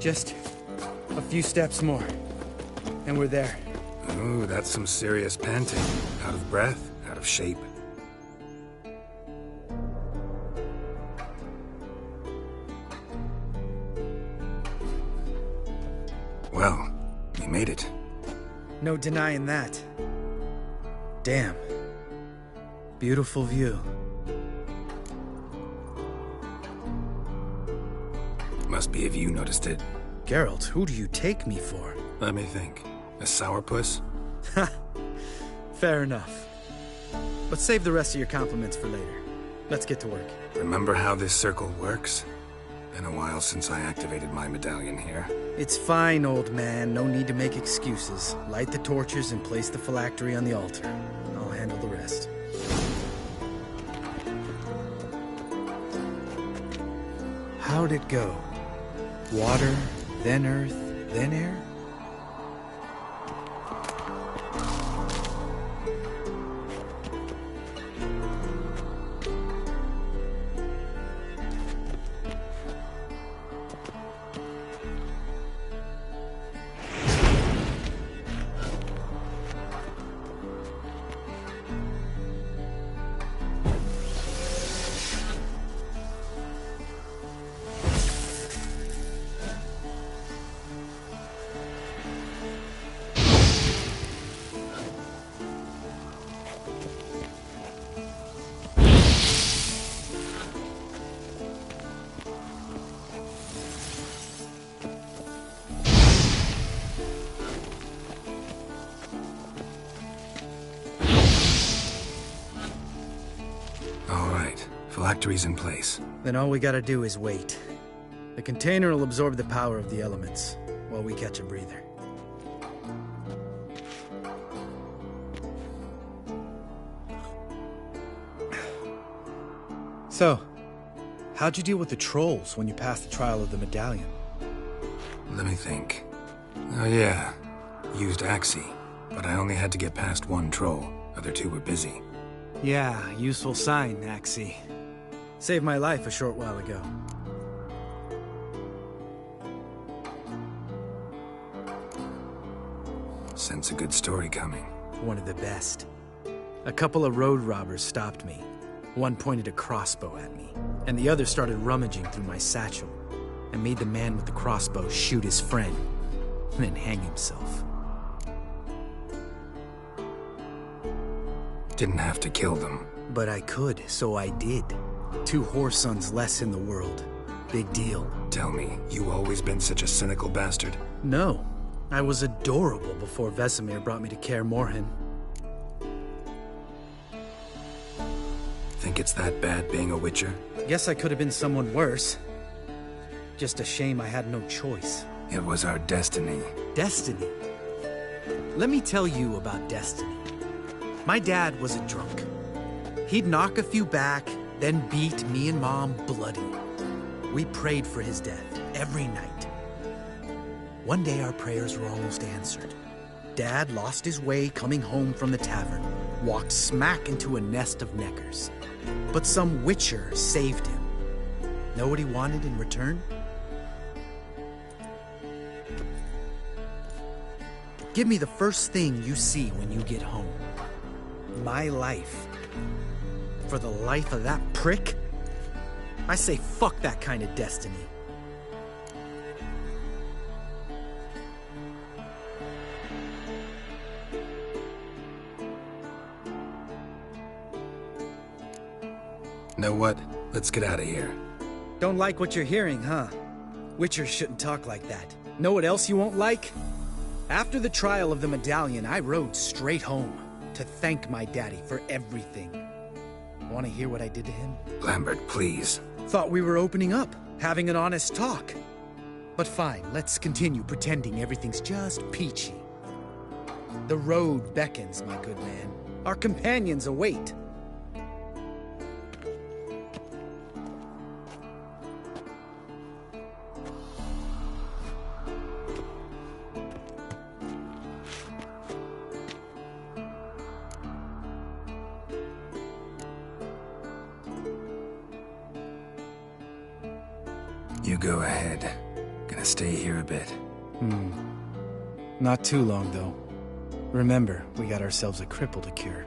Just a few steps more, and we're there. Ooh, that's some serious panting. Out of breath, out of shape. Well, we made it. No denying that. Damn. Beautiful view. Must be if you noticed it. Geralt, who do you take me for? Let me think. A sourpuss? Ha! Fair enough. But save the rest of your compliments for later. Let's get to work. Remember how this circle works? Been a while since I activated my medallion here. It's fine, old man. No need to make excuses. Light the torches and place the phylactery on the altar. I'll handle the rest. How'd it go? Water, then earth, then air? Phylactery's in place. Then all we gotta do is wait. The container will absorb the power of the elements, while we catch a breather. So, how'd you deal with the trolls when you passed the trial of the medallion? Let me think. Oh yeah, used Axii, but I only had to get past one troll. Other two were busy. Yeah, useful sign, Axii. Saved my life a short while ago. Sense a good story coming. One of the best. A couple of road robbers stopped me. One pointed a crossbow at me, and the other started rummaging through my satchel, and made the man with the crossbow shoot his friend, and then hang himself. Didn't have to kill them. But I could, so I did. 2 whoresons less in the world. Big deal. Tell me, you always been such a cynical bastard? No. I was adorable before Vesemir brought me to Kaer Morhen. Think it's that bad being a Witcher? Guess I could have been someone worse. Just a shame I had no choice. It was our destiny. Destiny? Let me tell you about destiny. My dad was a drunk. He'd knock a few back, then beat me and Mom bloody. We prayed for his death every night. One day our prayers were almost answered. Dad lost his way coming home from the tavern, walked smack into a nest of neckers. But some Witcher saved him. Know what he wanted in return? Give me the first thing you see when you get home. My life. For the life of that prick? I say fuck that kind of destiny. Know what? Let's get out of here. Don't like what you're hearing, huh? Witchers shouldn't talk like that. Know what else you won't like? After the trial of the medallion, I rode straight home to thank my daddy for everything. Want to hear what I did to him? Lambert, please. Thought we were opening up, having an honest talk. But fine, let's continue pretending everything's just peachy. The road beckons, my good man. Our companions await. You go ahead. Gonna stay here a bit. Not too long, though. Remember, we got ourselves a cripple to cure.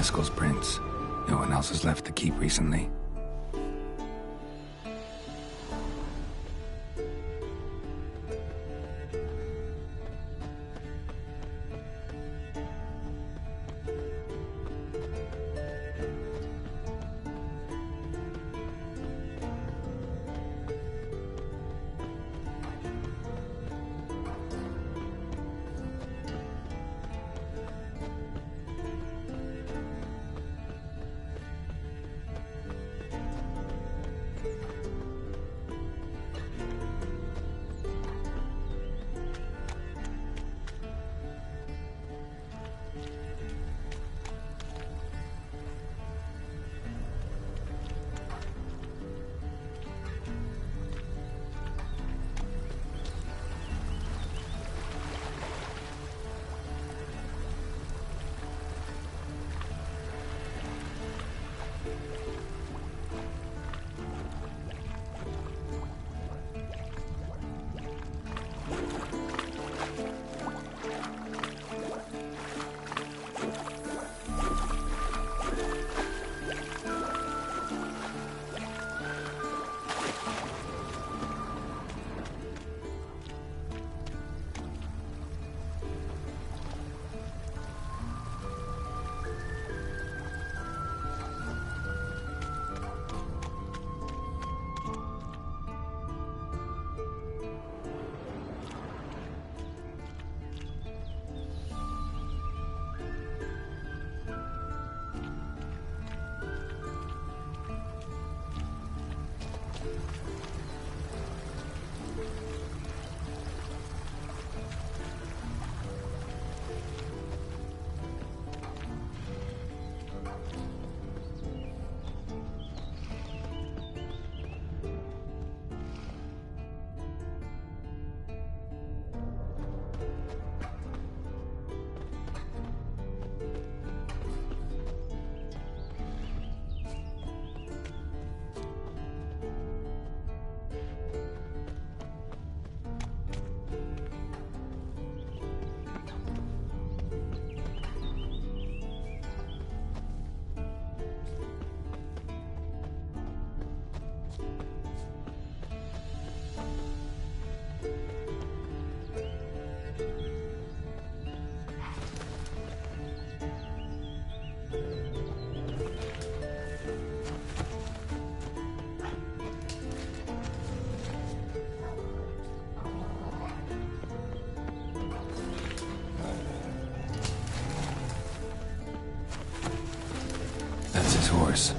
Eskel's prints. No one else has left the keep recently. That's his horse.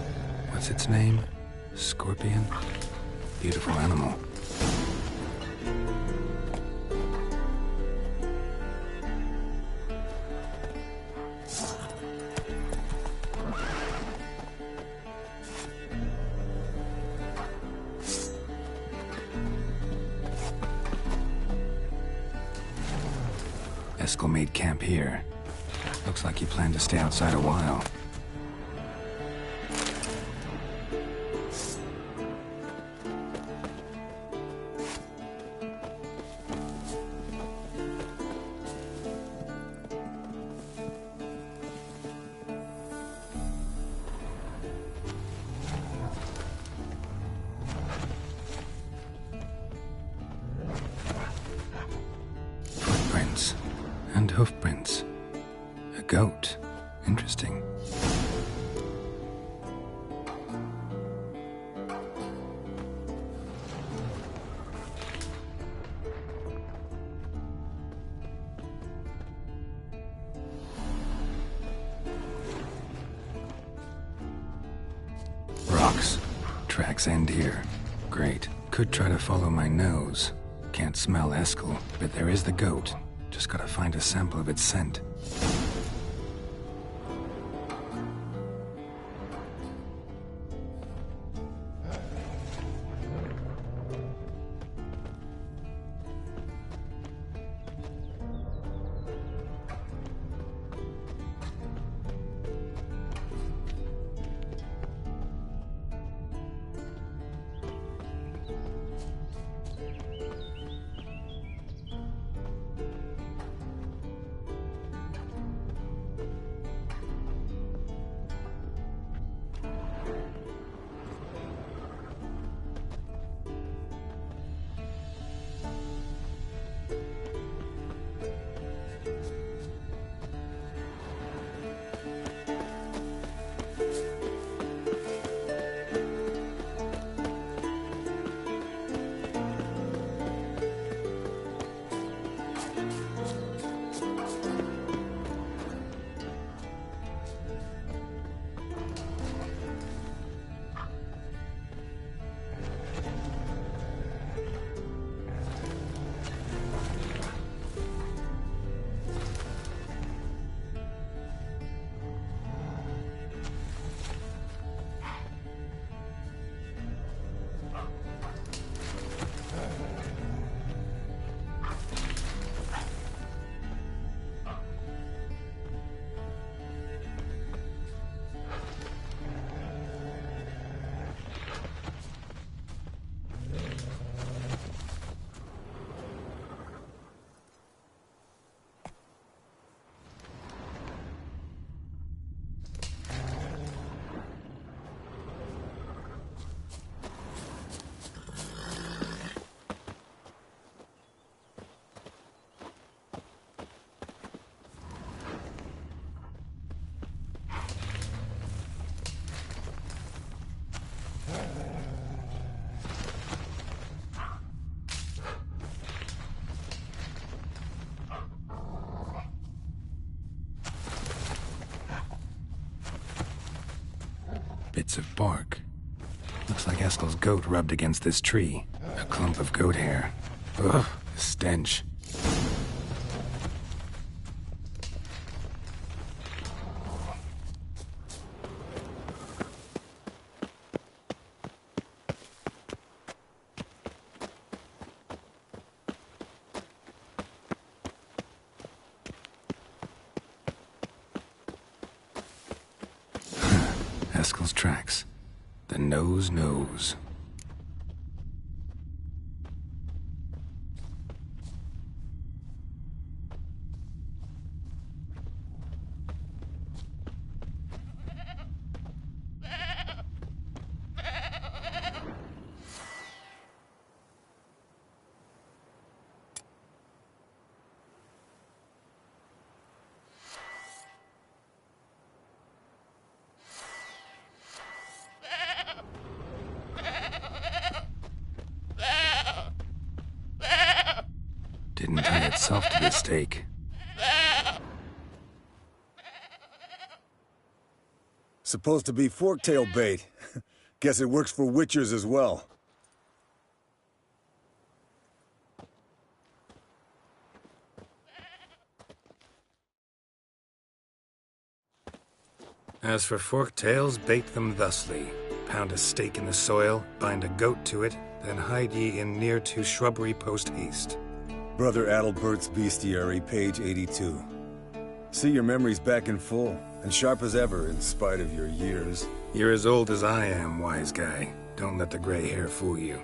What's its name? Scorpion? Beautiful animal. Eskel made camp here. Looks like he planned to stay outside a while. Footprints and hoofprints. A goat. Interesting. Rocks. Tracks end here. Great. Could try to follow my nose. Can't smell Eskel, but there is the goat. Just gotta find a sample of its scent. bits of bark. Looks like Eskel's goat rubbed against this tree. A clump of goat hair. Ugh, the stench. Eskel's tracks. The nose knows. Didn't tie itself to the stake. Supposed to be forktail bait. Guess it works for witchers as well. As for forktails, bait them thusly. Pound a stake in the soil, bind a goat to it, then hide ye in near to shrubbery post haste. Brother Adalbert's Bestiary, page 82. See, your memory's back in full, and sharp as ever, in spite of your years. You're as old as I am, wise guy. Don't let the gray hair fool you.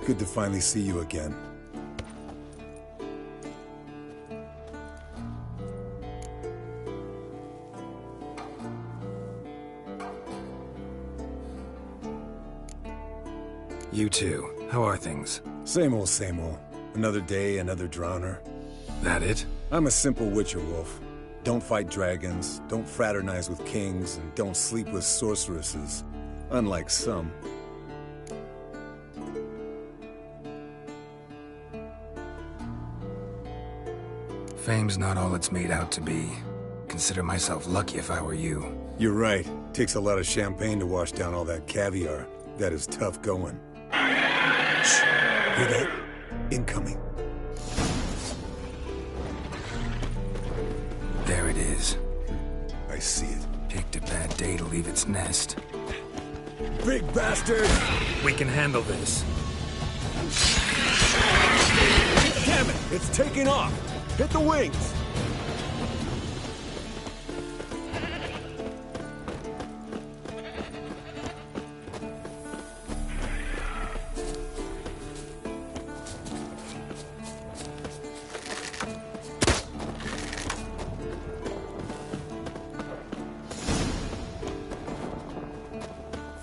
Good to finally see you again. You too. How are things? Same old, same old. Another day, another drowner. That it? I'm a simple witcher wolf. Don't fight dragons, don't fraternize with kings, and don't sleep with sorceresses. Unlike some. Fame's not all it's made out to be. Consider myself lucky if I were you. You're right. Takes a lot of champagne to wash down all that caviar. That is tough going. Shh. Hear that? Incoming. There it is. I see it. Picked a bad day to leave its nest. Big bastard! We can handle this. Damn it! It's taking off! Hit the wings!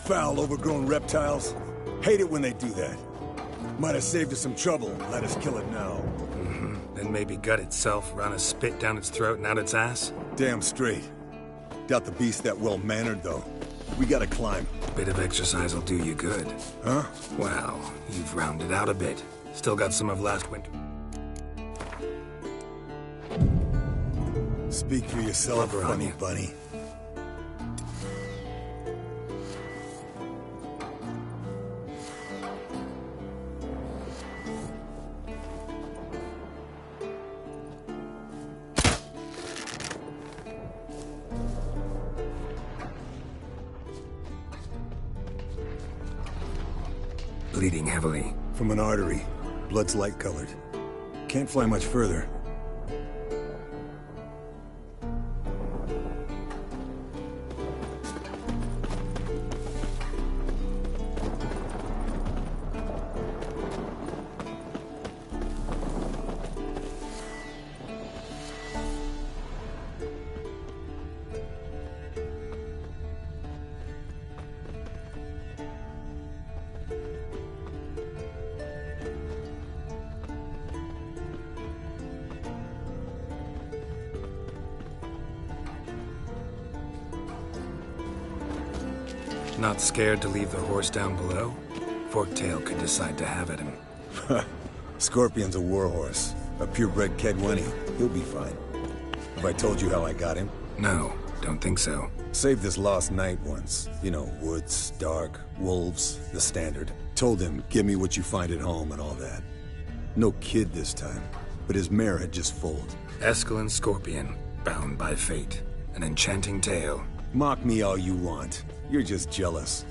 Foul, overgrown reptiles. Hate it when they do that. Might have saved us some trouble. Let us kill it now. Then maybe gut itself, run a spit down its throat and out its ass? Damn straight. Doubt the beast that well-mannered, though. We gotta climb. Bit of exercise'll do you good. Huh? Well, you've rounded out a bit. Still got some of last winter. Speak for yourself, Rubber on funny you. bunny. Bleeding heavily. From an artery. Blood's light-colored. Can't fly much further. Not scared to leave the horse down below? Forktail could decide to have at him. Scorpion's a warhorse. A purebred Kedwenny. He'll be fine. Have I told you how I got him? No. Don't think so. Saved this lost knight once. You know, woods, dark, wolves, the standard. Told him, give me what you find at home and all that. No kid this time, but his mare had just foaled. Eskel Scorpion, bound by fate. An enchanting tale. Mock me all you want. You're just jealous.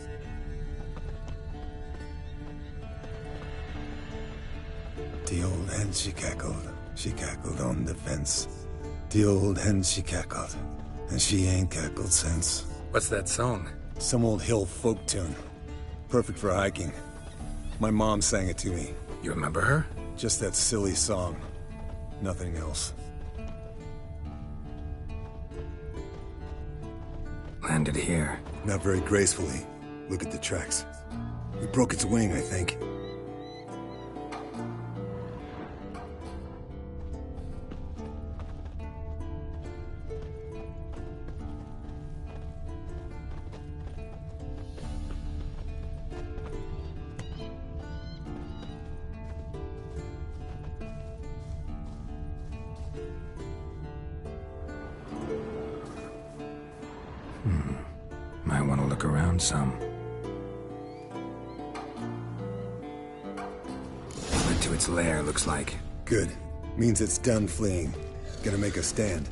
The old hen she cackled on the fence. The old hen she cackled, and she ain't cackled since. What's that song? Some old hill folk tune. Perfect for hiking. My mom sang it to me. You remember her? Just that silly song. Nothing else. Landed here. Not very gracefully. Look at the tracks. We broke its wing, I think. Might want to look around some. Went to its lair, looks like. Good. Means it's done fleeing. Gonna make a stand.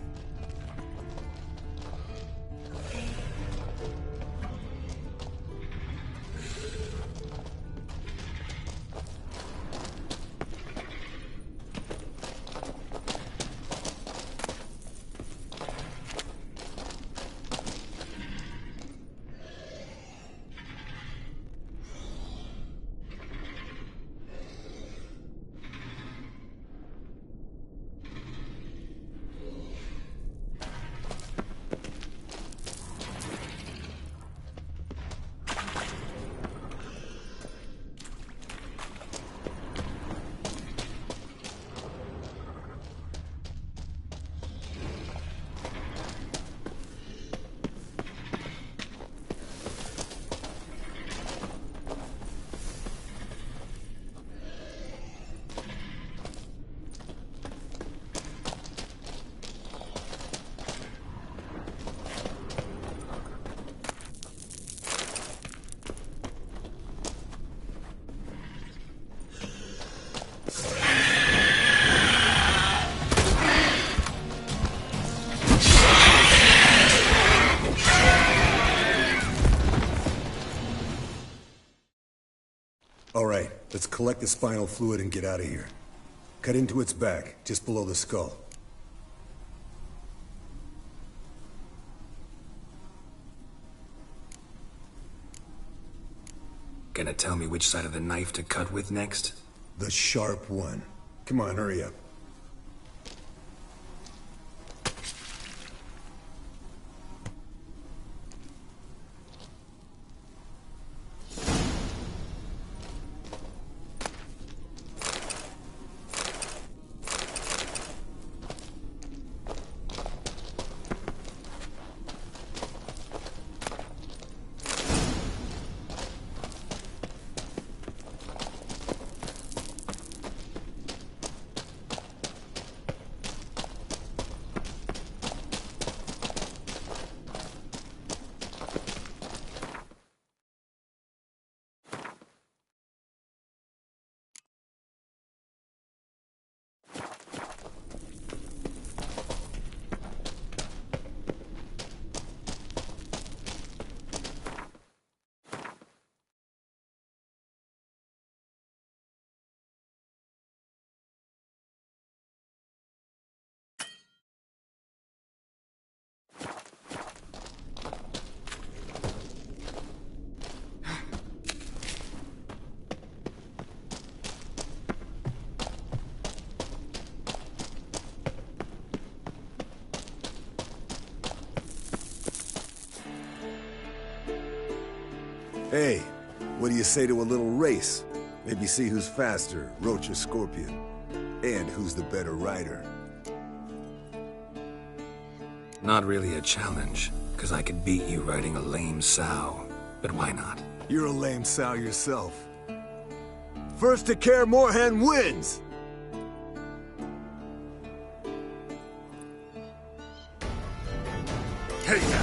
All right, let's collect the spinal fluid and get out of here. Cut into its back, just below the skull. Gonna tell me which side of the knife to cut with next? The sharp one. Come on, hurry up. Hey, what do you say to a little race? Maybe see who's faster, Roach or Scorpion. And who's the better rider. Not really a challenge, because I could beat you riding a lame sow. But why not? You're a lame sow yourself. First to Kaer Morhen wins! Hey!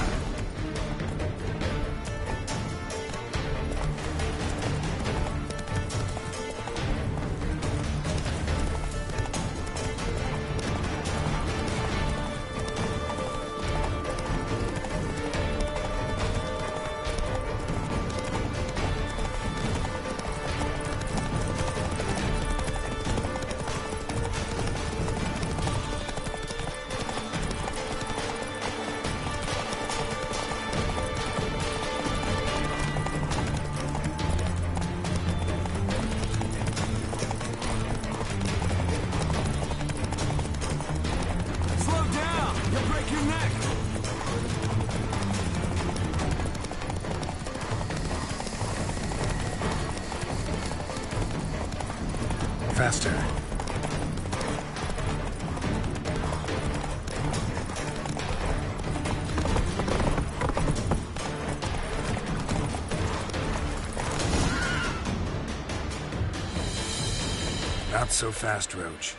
Faster. Not so fast, Roach.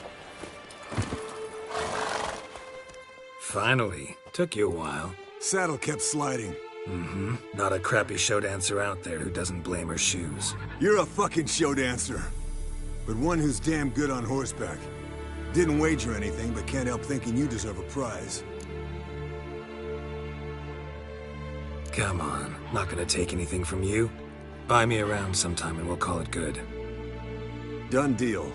Finally. Took you a while. Saddle kept sliding. Mm-hmm. Not a crappy show dancer out there who doesn't blame her shoes. You're a fucking show dancer. But one who's damn good on horseback. Didn't wager anything, but can't help thinking you deserve a prize. Come on. Not gonna take anything from you. Buy me around sometime and we'll call it good. Done deal.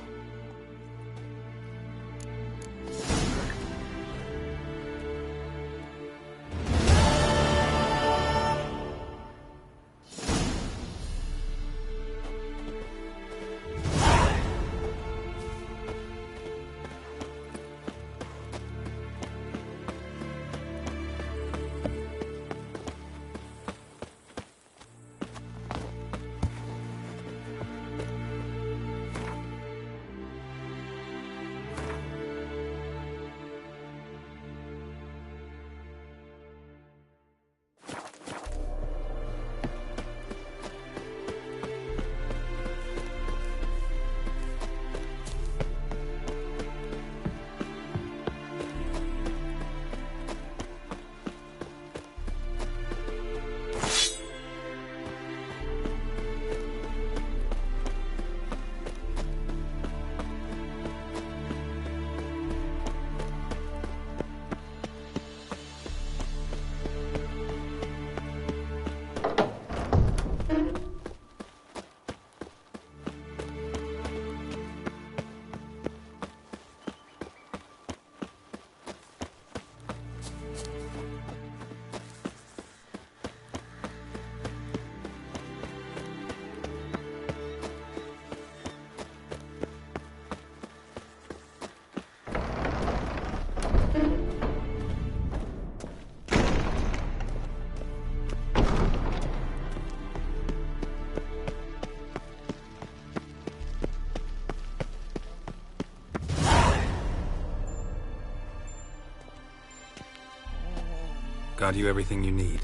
Got you everything you need.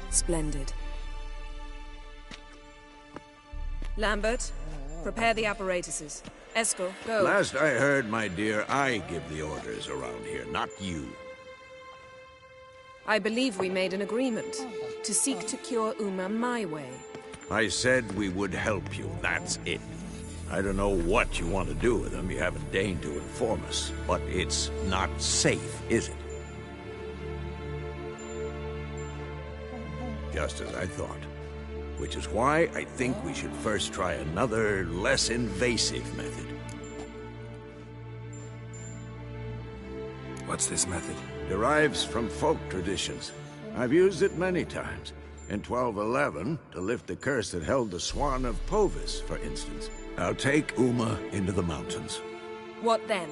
Splendid. Lambert, prepare the apparatuses. Eskel, go. Last I heard, my dear, I give the orders around here, not you. I believe we made an agreement to seek to cure Uma my way. I said we would help you, that's it. I don't know what you want to do with them, you haven't deigned to inform us. But it's not safe, is it? Just as I thought. Which is why I think we should first try another, less invasive method. What's this method? Derives from folk traditions. I've used it many times. In 1211, to lift the curse that held the Swan of Povis, for instance. I'll take Uma into the mountains. What then?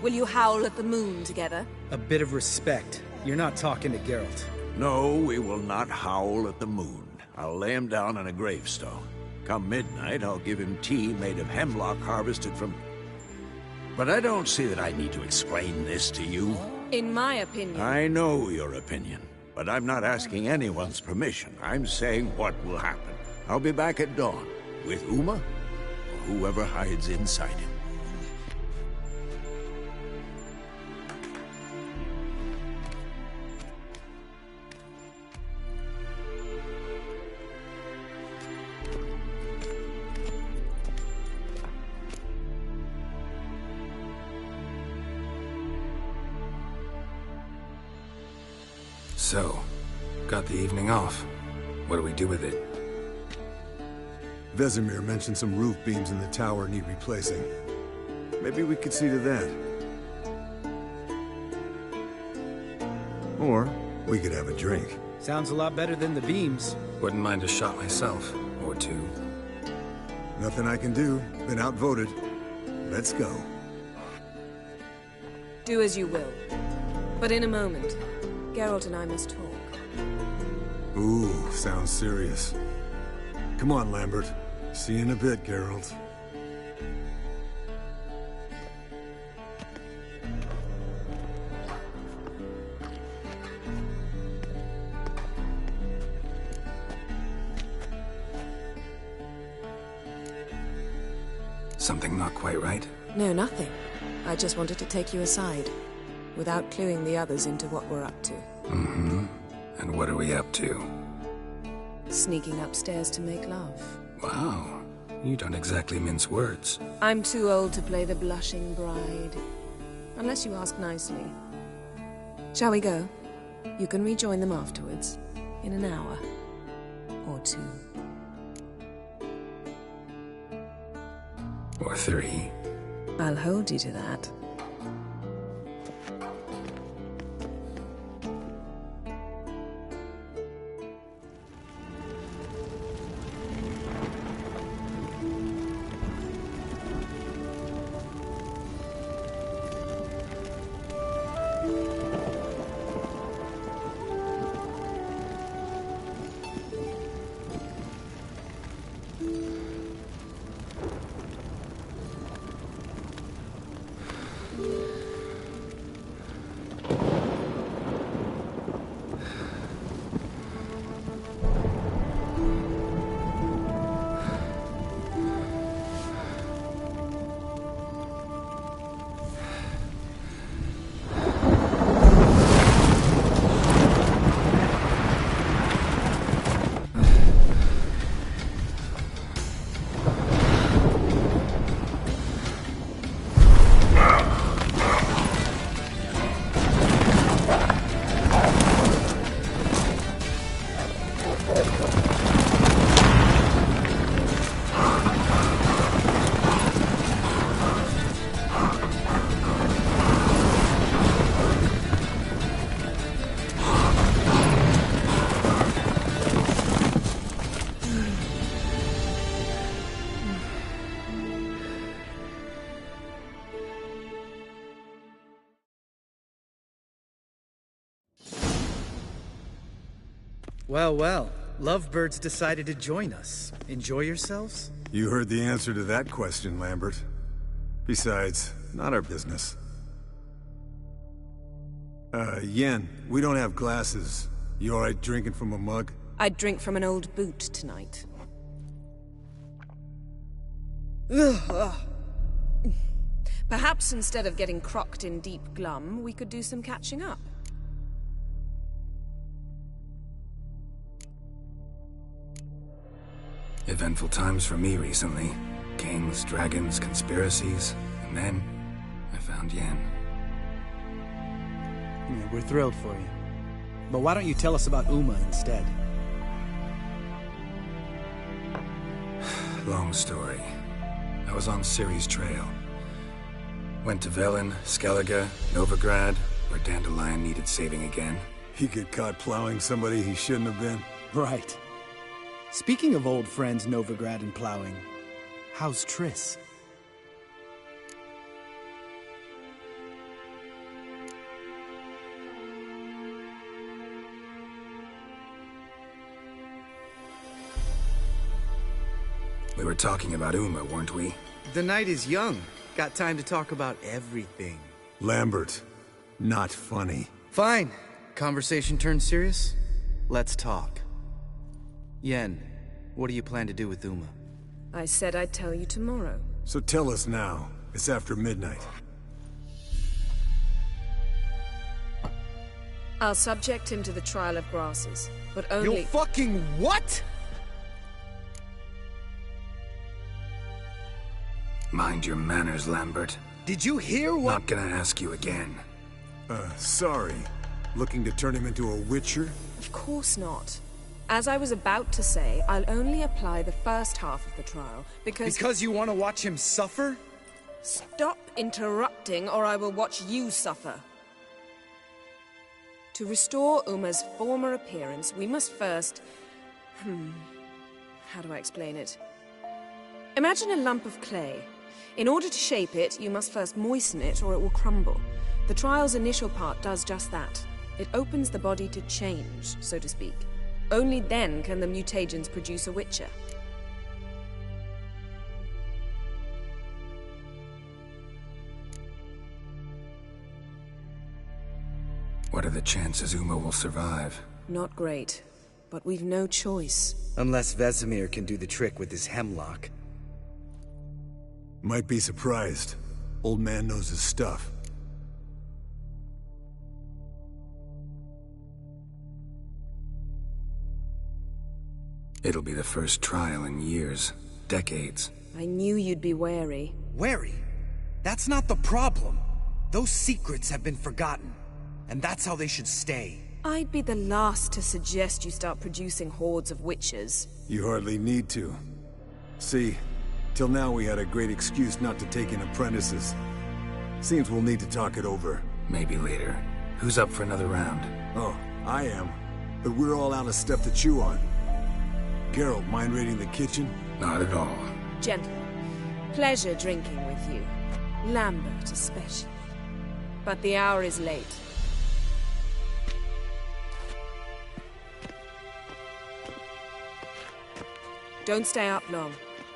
Will you howl at the moon together? A bit of respect. You're not talking to Geralt. No, we will not howl at the moon. I'll lay him down on a gravestone. Come midnight, I'll give him tea made of hemlock harvested from... But I don't see that I need to explain this to you. In my opinion... I know your opinion, but I'm not asking anyone's permission. I'm saying what will happen. I'll be back at dawn, with Uma, or whoever hides inside him. So, got the evening off. What do we do with it? Vesemir mentioned some roof beams in the tower need replacing. Maybe we could see to that. Or we could have a drink. Sounds a lot better than the beams. Wouldn't mind a shot myself, or two. Nothing I can do. Been outvoted. Let's go. Do as you will. But in a moment, Geralt and I must talk. Ooh, sounds serious. Come on, Lambert. See you in a bit, Geralt. Something not quite right? No, nothing. I just wanted to take you aside, without cluing the others into what we're up to. Mm-hmm. And what are we up to? Sneaking upstairs to make love. Wow. You don't exactly mince words. I'm too old to play the blushing bride. Unless you ask nicely. Shall we go? You can rejoin them afterwards. In an hour. Or 2. Or 3. I'll hold you to that. Well, well. Lovebirds decided to join us. Enjoy yourselves? You heard the answer to that question, Lambert. Besides, not our business. Yen, we don't have glasses. You alright drinking from a mug? I'd drink from an old boot tonight. Perhaps instead of getting crocked in deep glum, we could do some catching up. Eventful times for me recently. Kings, dragons, conspiracies, and then I found Yen. Yeah, we're thrilled for you. But why don't you tell us about Uma instead? Long story. I was on Ciri's trail. Went to Velen, Skellige, Novigrad, where Dandelion needed saving again. He get caught plowing somebody he shouldn't have been? Right. Speaking of old friends Novigrad and plowing, how's Triss? We were talking about Uma, weren't we? The night is young. Got time to talk about everything. Lambert, not funny. Fine. Conversation turned serious? Let's talk. Yen, what do you plan to do with Uma? I said I'd tell you tomorrow. So tell us now. It's after midnight. I'll subject him to the trial of grasses, but only— You'll fucking what?! Mind your manners, Lambert. Did you hear what— Not gonna ask you again. Sorry. Looking to turn him into a witcher? Of course not. As I was about to say, I'll only apply the first half of the trial, because— Because you want to watch him suffer? Stop interrupting, or I will watch you suffer. To restore Uma's former appearance, we must first— how do I explain it? Imagine a lump of clay. In order to shape it, you must first moisten it, or it will crumble. The trial's initial part does just that. It opens the body to change, so to speak. Only then can the mutagens produce a witcher. What are the chances Uma will survive? Not great, but we've no choice. Unless Vesemir can do the trick with his hemlock. Might be surprised. Old man knows his stuff. It'll be the first trial in years. Decades. I knew you'd be wary. Wary? That's not the problem. Those secrets have been forgotten. And that's how they should stay. I'd be the last to suggest you start producing hordes of witches. You hardly need to. See, till now we had a great excuse not to take in apprentices. Seems we'll need to talk it over. Maybe later. Who's up for another round? Oh, I am. But we're all out of stuff to chew on. Geralt, mind raiding the kitchen? Not at all. Gentlemen, pleasure drinking with you. Lambert especially. But the hour is late. Don't stay up long.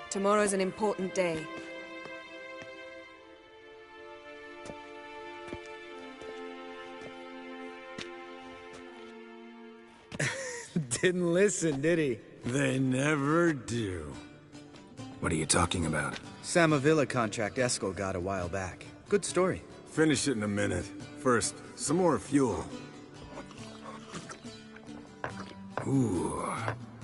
Tomorrow's an important day. Didn't listen, did he? They never do. What are you talking about? Samavilla contract Eskel got a while back. Good story. Finish it in a minute. First, some more fuel. Ooh,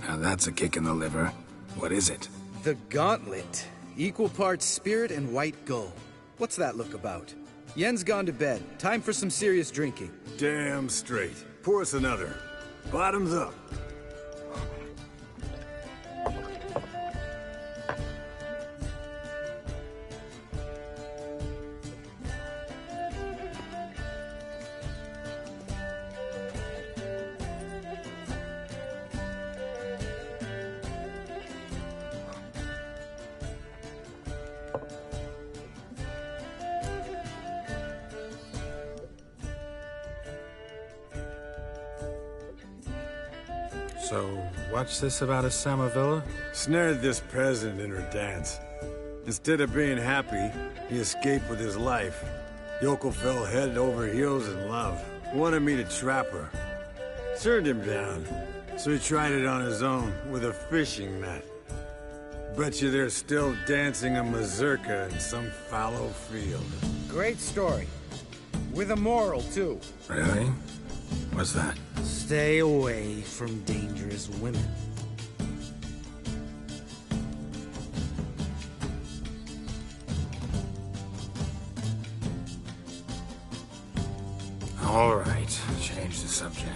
now that's a kick in the liver. What is it? The Gauntlet. Equal parts spirit and white gull. What's that look about? Yen's gone to bed. Time for some serious drinking. Damn straight. Pour us another. Bottoms up. So, what's this about a Samavilla? Snared this peasant in her dance. Instead of being happy, he escaped with his life. Yoko fell head over heels in love. Wanted me to trap her. Turned him down. So he tried it on his own, with a fishing net. Bet you they're still dancing a mazurka in some fallow field. Great story. With a moral, too. Really? What's that? Stay away from dangerous women. All right, change the subject.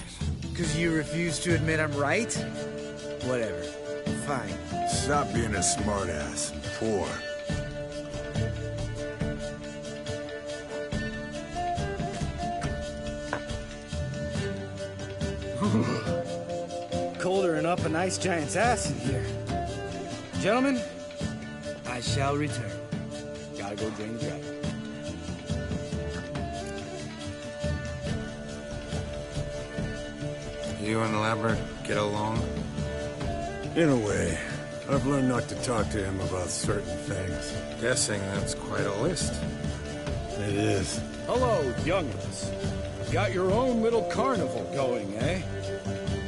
Because you refuse to admit I'm right? Whatever. Fine. Stop being a smartass and pour. Colder and up a nice giant's ass in here. Gentlemen, I shall return. Gotta go drain the dragon. You and Lambert get along? In a way. I've learned not to talk to him about certain things. Guessing that's quite a list. It is. Hello, younglings. Got your own little carnival going, eh?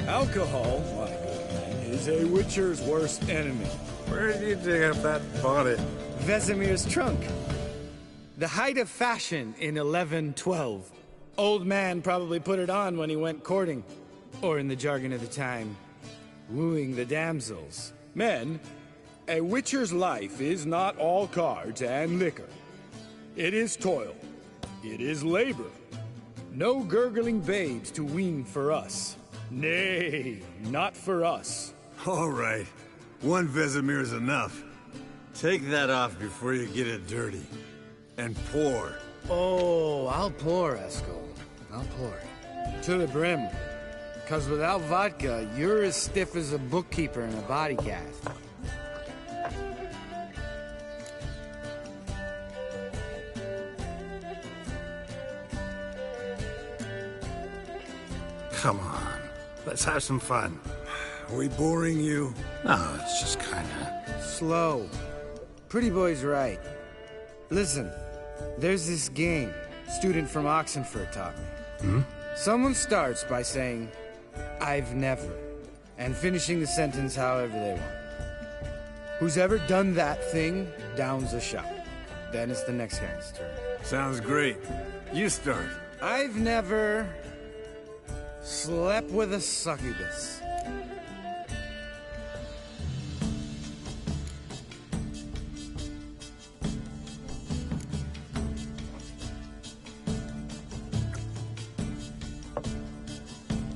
Alcohol, my good man, is a witcher's worst enemy. Where did you dig up that body? Vesemir's trunk. The height of fashion in 1112. Old man probably put it on when he went courting. Or in the jargon of the time, wooing the damsels. Men, a witcher's life is not all cards and liquor. It is toil. It is labor. No gurgling babes to wean for us. Nay, not for us. All right. One Vesemir's enough. Take that off before you get it dirty. And pour. Oh, I'll pour, Eskel. I'll pour. To the brim. Because without vodka, you're as stiff as a bookkeeper in a body cast. Come on, let's have some fun. Are we boring you? No, it's just kinda... Slow. Pretty boy's right. Listen, there's this game student from Oxenford taught me. Someone starts by saying, I've never, and finishing the sentence however they want. Who's ever done that thing downs a shot. then it's the next guy's turn. Sounds great. You start. I've never slept with a succubus.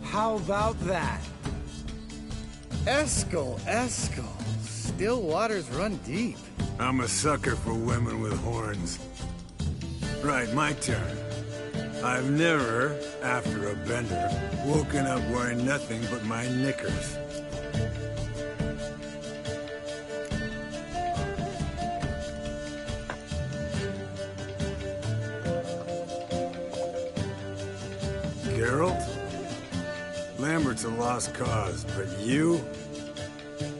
How about that? Eskel. Still waters run deep. I'm a sucker for women with horns. Right, my turn. I've never, after a bender, woken up wearing nothing but my knickers. Geralt? Lambert's a lost cause, but you?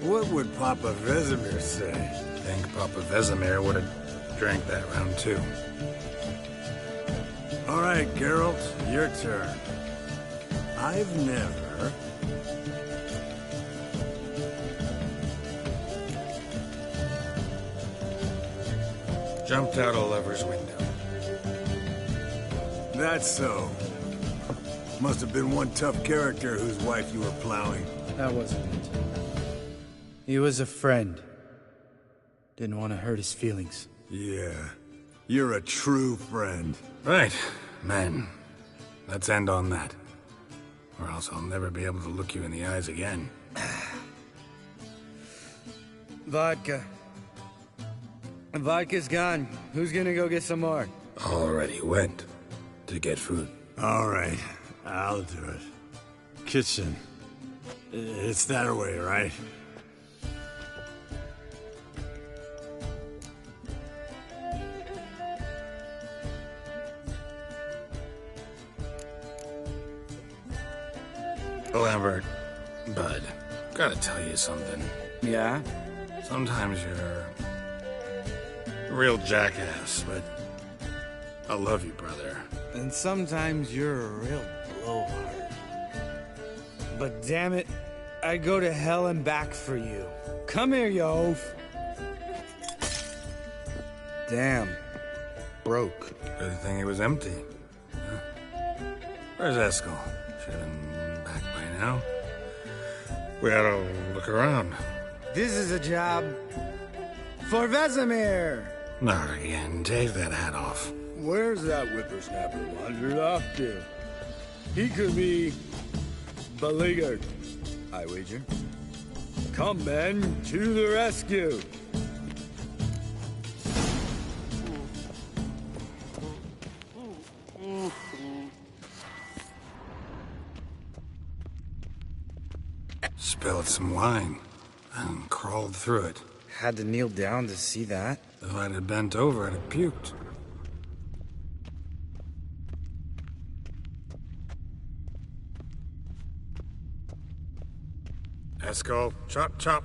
What would Papa Vesemir say? I think Papa Vesemir would have drank that round too. All right, Geralt, your turn. I've never... Jumped out a lover's window. That's so. Must have been one tough character whose wife you were plowing. That wasn't it. He was a friend. Didn't want to hurt his feelings. Yeah. You're a true friend. Right, man. Let's end on that. Or else I'll never be able to look you in the eyes again. Vodka. Vodka's gone. Who's gonna go get some more? Already went to get food. All right, I'll do it. Kitchen. It's that way, right? Lambert, bud, gotta tell you something. Yeah? Sometimes you're a real jackass, but I love you, brother. And sometimes you're a real blowhard. But damn it, I'd go to hell and back for you. Come here, you oaf. Damn. Broke. Good thing it was empty. Huh? Where's Eskel? Should have been back by now. We ought to look around. This is a job for Vesemir. Not again. Take that hat off. Where's that whippersnapper wandered off to? He could be beleaguered, I wager. Come, men, to the rescue! Spilled some wine and crawled through it. Had to kneel down to see that. If I'd have bent over, I'd have puked. Eskel, chop, chop.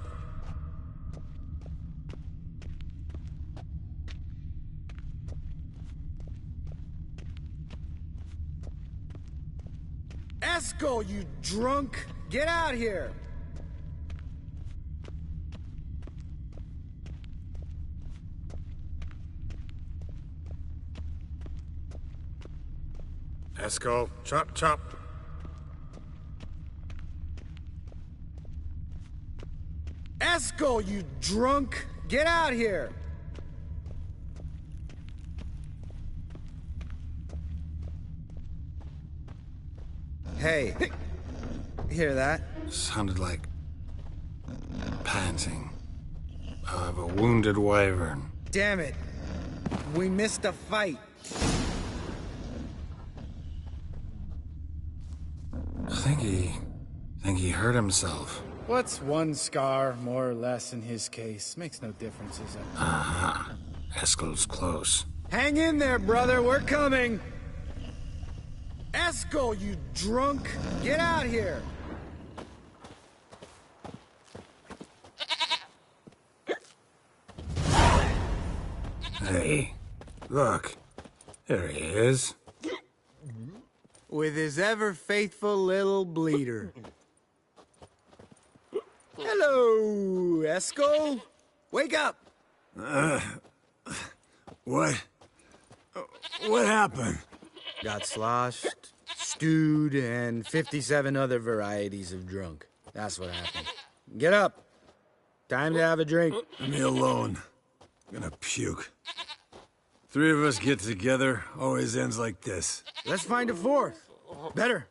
Eskel, you drunk! Get out here! Eskel, chop, chop. Eskel, you drunk! Get out here! Hey, hear that? Sounded like panting of a wounded wyvern. Damn it. We missed a fight. I think he hurt himself. What's one scar, more or less, in his case? Makes no difference, is it? Uh-huh. Eskel's close. Hang in there, brother. We're coming. Eskel, you drunk! Get out here! Hey, look. There he is. With his ever-faithful little bleeder. Hello, Eskel. Wake up! What? What happened? Got sloshed, stewed, and 57 other varieties of drunk. That's what happened. Get up. Time to have a drink. Leave me alone. I'm gonna puke. Three of us get together, always ends like this. Let's find a fourth. Better.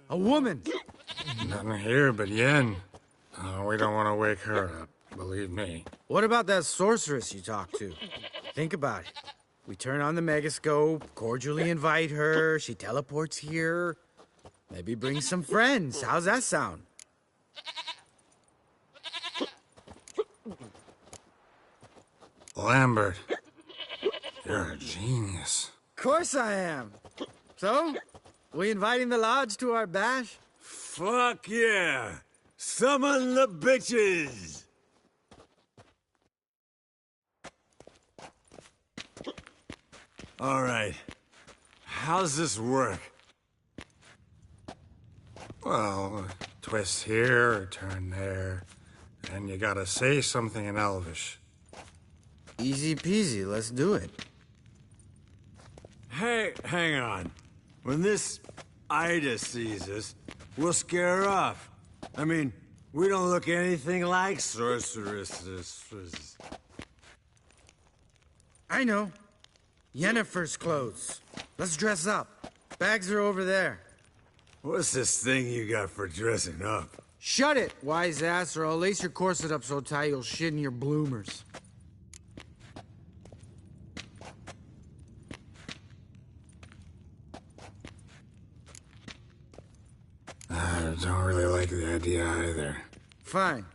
A woman. Nothing here but Yen. We don't want to wake her up, believe me. What about that sorceress you talked to? Think about it. We turn on the megascope, cordially invite her, she teleports here. Maybe bring some friends. How's that sound? Lambert, you're a genius. Of course I am. So, we inviting the lodge to our bash? Fuck yeah! Summon the bitches! All right. How's this work? Well, twist here, turn there, and you gotta say something in Elvish. Easy peasy, let's do it. Hey, hang on. When this Ida sees us, we'll scare her off. I mean, we don't look anything like sorceresses. I know. Yennefer's clothes. Let's dress up. Bags are over there. What's this thing you got for dressing up? Shut it, wise ass, or I'll lace your corset up so tight you'll shit in your bloomers. I don't really like the idea either. Fine.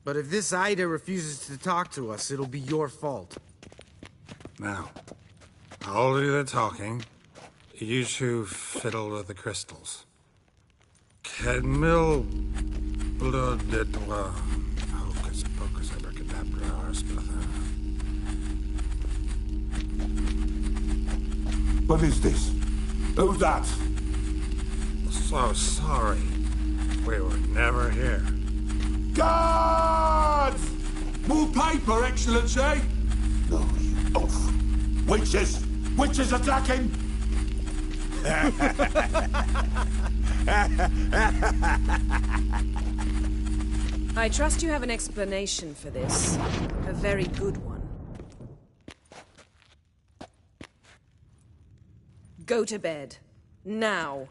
But if this Ida refuses to talk to us, it'll be your fault. Now, I'll do the talking. You two fiddle with the crystals. Cadmil bloodetwa. Hocus pocus abracadabra arsplatha. What is this? Who's that? So sorry. We were never here. Guards! More paper, Excellency! No, you oaf. Witches! Witches attacking! I trust you have an explanation for this. A very good one. Go to bed. Now.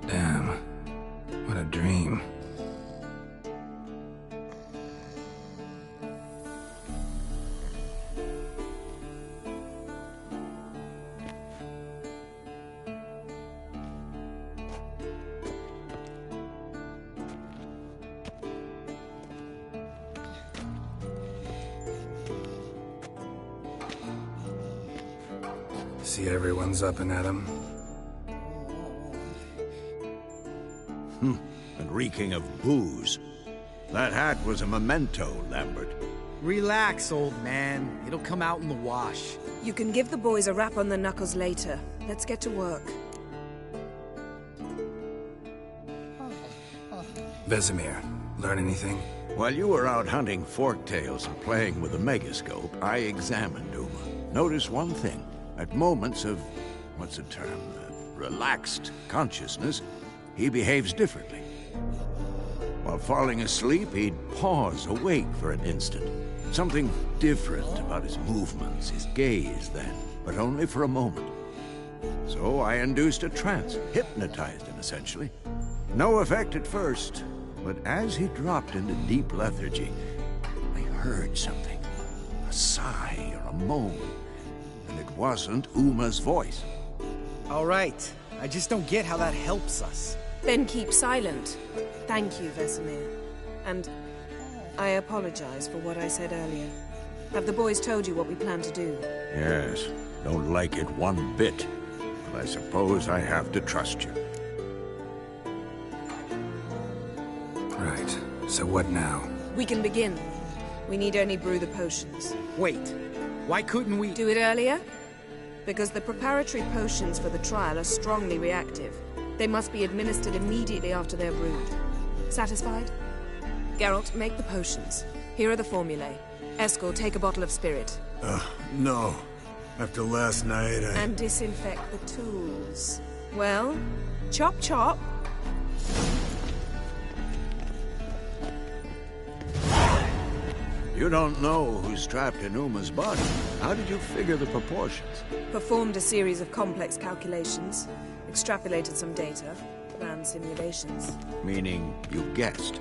Damn. What a dream. See everyone's up and at 'em. And reeking of booze. That hat was a memento, Lambert. Relax, old man. It'll come out in the wash. You can give the boys a rap on the knuckles later. Let's get to work. Vesemir, learn anything? While you were out hunting forktails and playing with the megascope, I examined Uma. Notice one thing. At moments of, what's the term, relaxed consciousness, he behaves differently. While falling asleep, he'd pause, awake for an instant. Something different about his movements, his gaze then, but only for a moment. So I induced a trance, hypnotized him essentially. No effect at first, but as he dropped into deep lethargy, I heard something. A sigh or a moan. And it wasn't Uma's voice. All right. I just don't get how that helps us. Then keep silent. Thank you, Vesemir. And I apologize for what I said earlier. Have the boys told you what we plan to do? Yes, don't like it one bit. But I suppose I have to trust you. Right. So what now? We can begin. We need only brew the potions. Wait, why couldn't we... Do it earlier? Because the preparatory potions for the trial are strongly reactive. They must be administered immediately after they're brewed. Satisfied? Geralt, make the potions. Here are the formulae. Eskel, take a bottle of spirit. No. After last night, And disinfect the tools. Well, chop chop. You don't know who's trapped in Uma's body. How did you figure the proportions? Performed a series of complex calculations. Extrapolated some data. Ran simulations. Meaning, you guessed.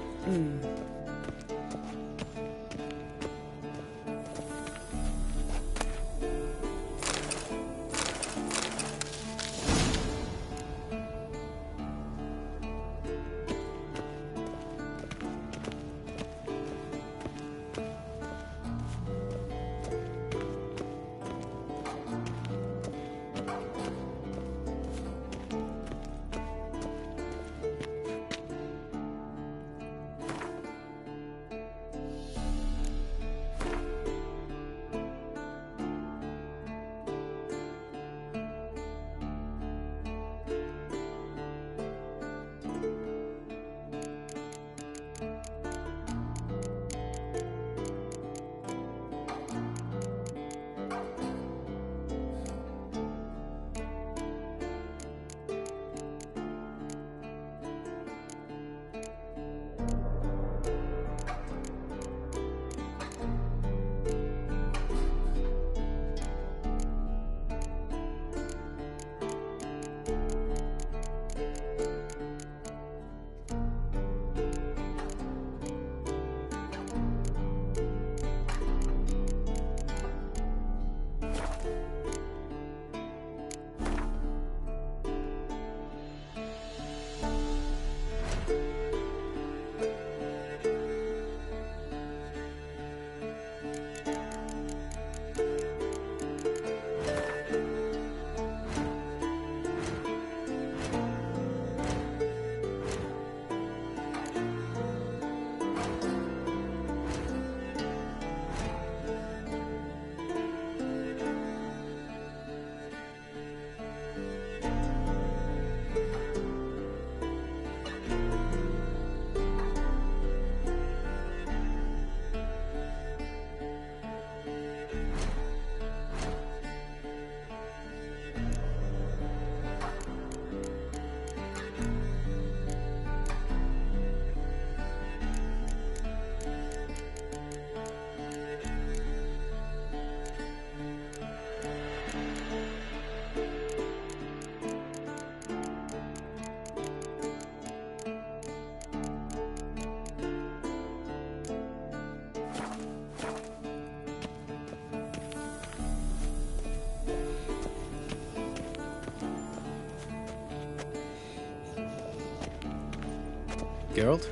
Geralt?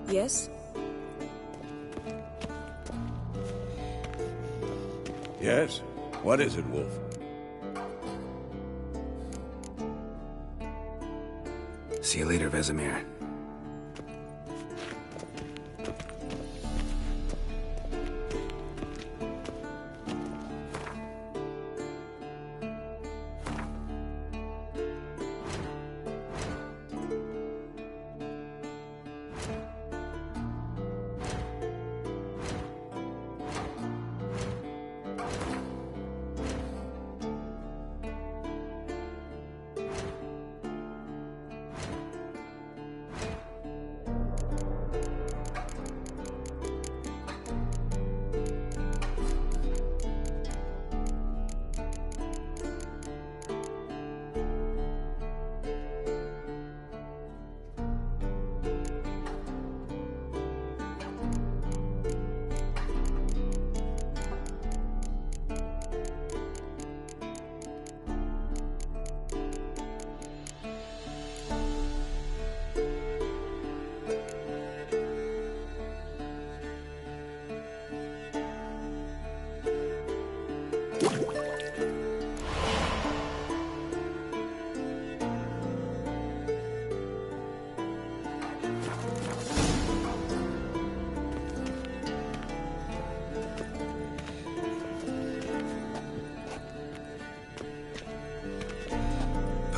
Yes? Yes? What is it, Wolf? See you later, Vesemir.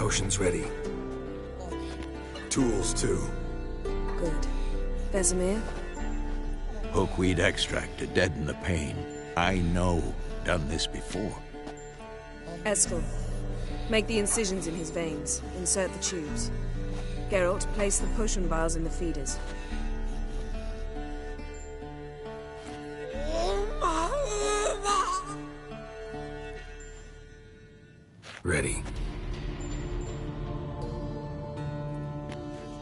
potions ready. Tools, too. Good. Vesemir? Hookweed extract to deaden the pain. I know. Done this before. Eskel, make the incisions in his veins. Insert the tubes. Geralt, place the potion vials in the feeders. Ready.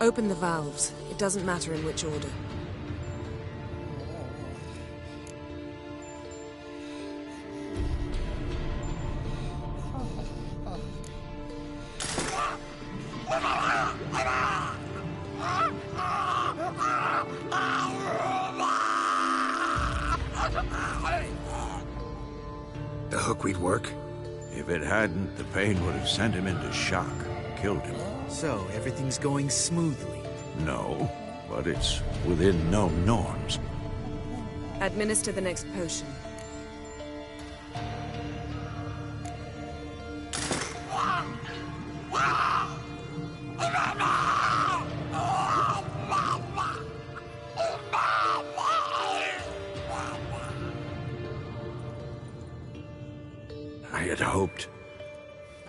Open the valves. It doesn't matter in which order. The hookweed work? If it hadn't, the pain would have sent him into shock, killed him. So, everything's going smoothly? No, but it's within known norms. Administer the next potion.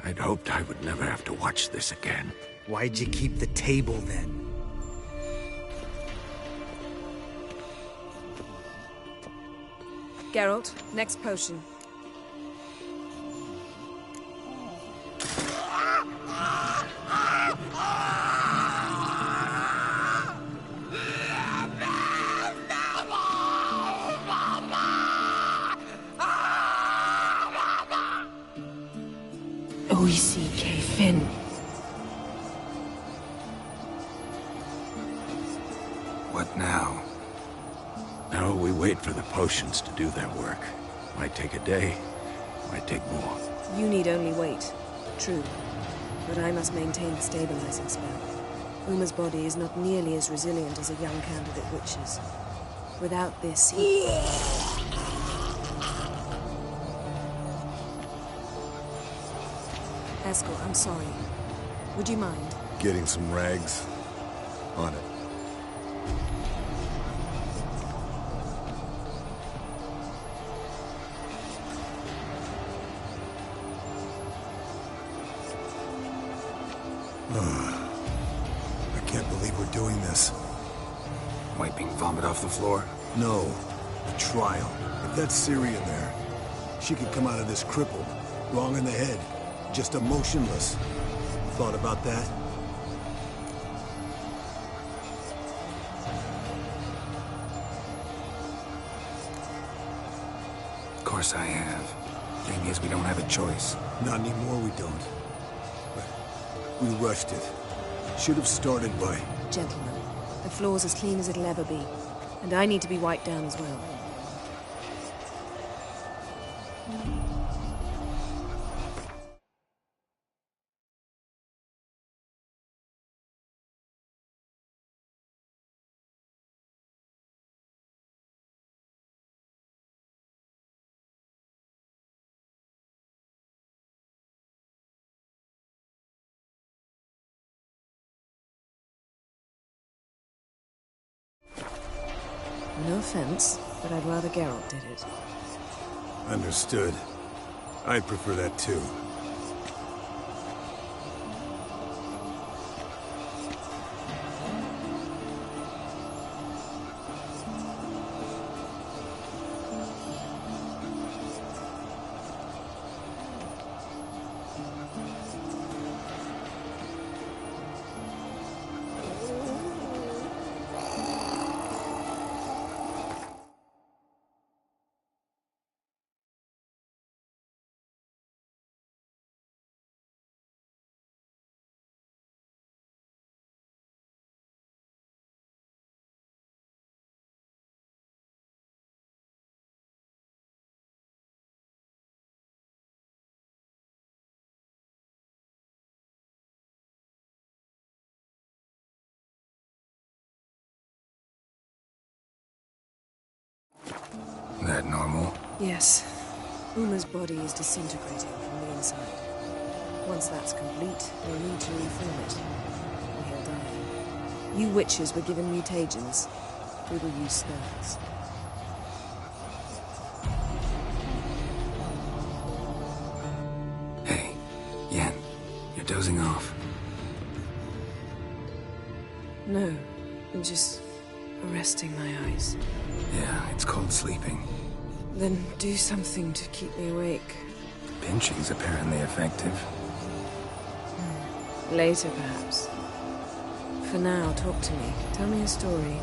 I'd hoped I would never have to watch this again. Why'd you keep the table, then? Geralt, next potion. O.E.C.K. Finn. What now? Now we wait for the potions to do their work. Might take a day, might take more. You need only wait. True. But I must maintain the stabilizing spell. Uma's body is not nearly as resilient as a young candidate witch's. Without this, he... Eskel, I'm sorry. Would you mind? Getting some rags? On it. I can't believe we're doing this. Wiping vomit off the floor? No. The trial. If that's Ciri in there, she could come out of this crippled. Wrong in the head. Just emotionless. Thought about that? Of course I have. Thing is, we don't have a choice. Not anymore, we don't. But we rushed it. Should have started by... Gentlemen, the floor's as clean as it'll ever be. And I need to be wiped down as well. No offense, but I'd rather Geralt did it. Understood. I'd prefer that too. That normal? Yes. Uma's body is disintegrating from the inside. Once that's complete, we'll need to reform it. Or he'll die. You witches were given mutagens. We will use spells. Hey, Yen, you're dozing off. No, I'm just resting my eyes. Yeah, it's called sleeping. Then do something to keep me awake. Pinching's apparently effective. Later, perhaps. For now, talk to me. Tell me a story.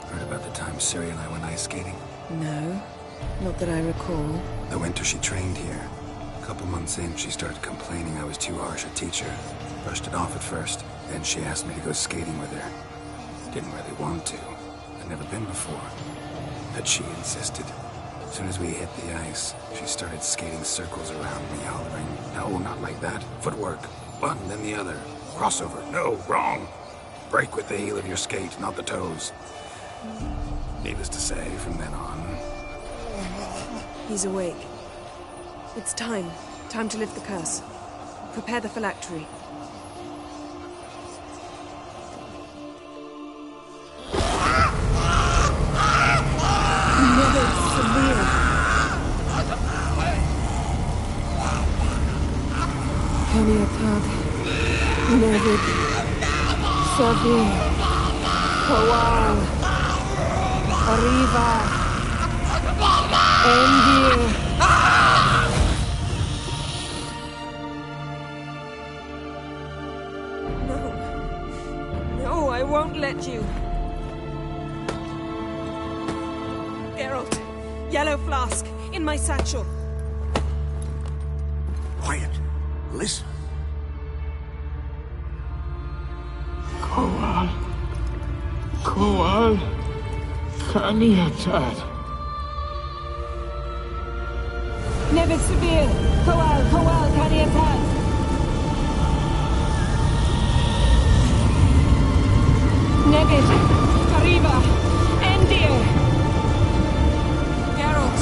Heard about the time Ciri and I went ice skating? No, not that I recall. The winter she trained here. A couple months in, she started complaining I was too harsh a teacher. Brushed it off at first, then she asked me to go skating with her. Didn't really want to. I'd never been before. But she insisted. As soon as we hit the ice, she started skating circles around me, hollering, "No, not like that. Footwork. One, then the other. Crossover. No, wrong. Break with the heel of your skate, not the toes." Needless to say, from then on... He's awake. It's time. Time to lift the curse. Prepare the phylactery. Kaniatag, Nevid, Savir, Kowal, Arriva, Endir. No, I won't let you. Geralt, yellow flask, in my satchel. Quiet. Listen. Kowal, Kaniatad. Nevid Severe, Kowal, Kaniatad. Nevid, Arriva, Endir. Geralt,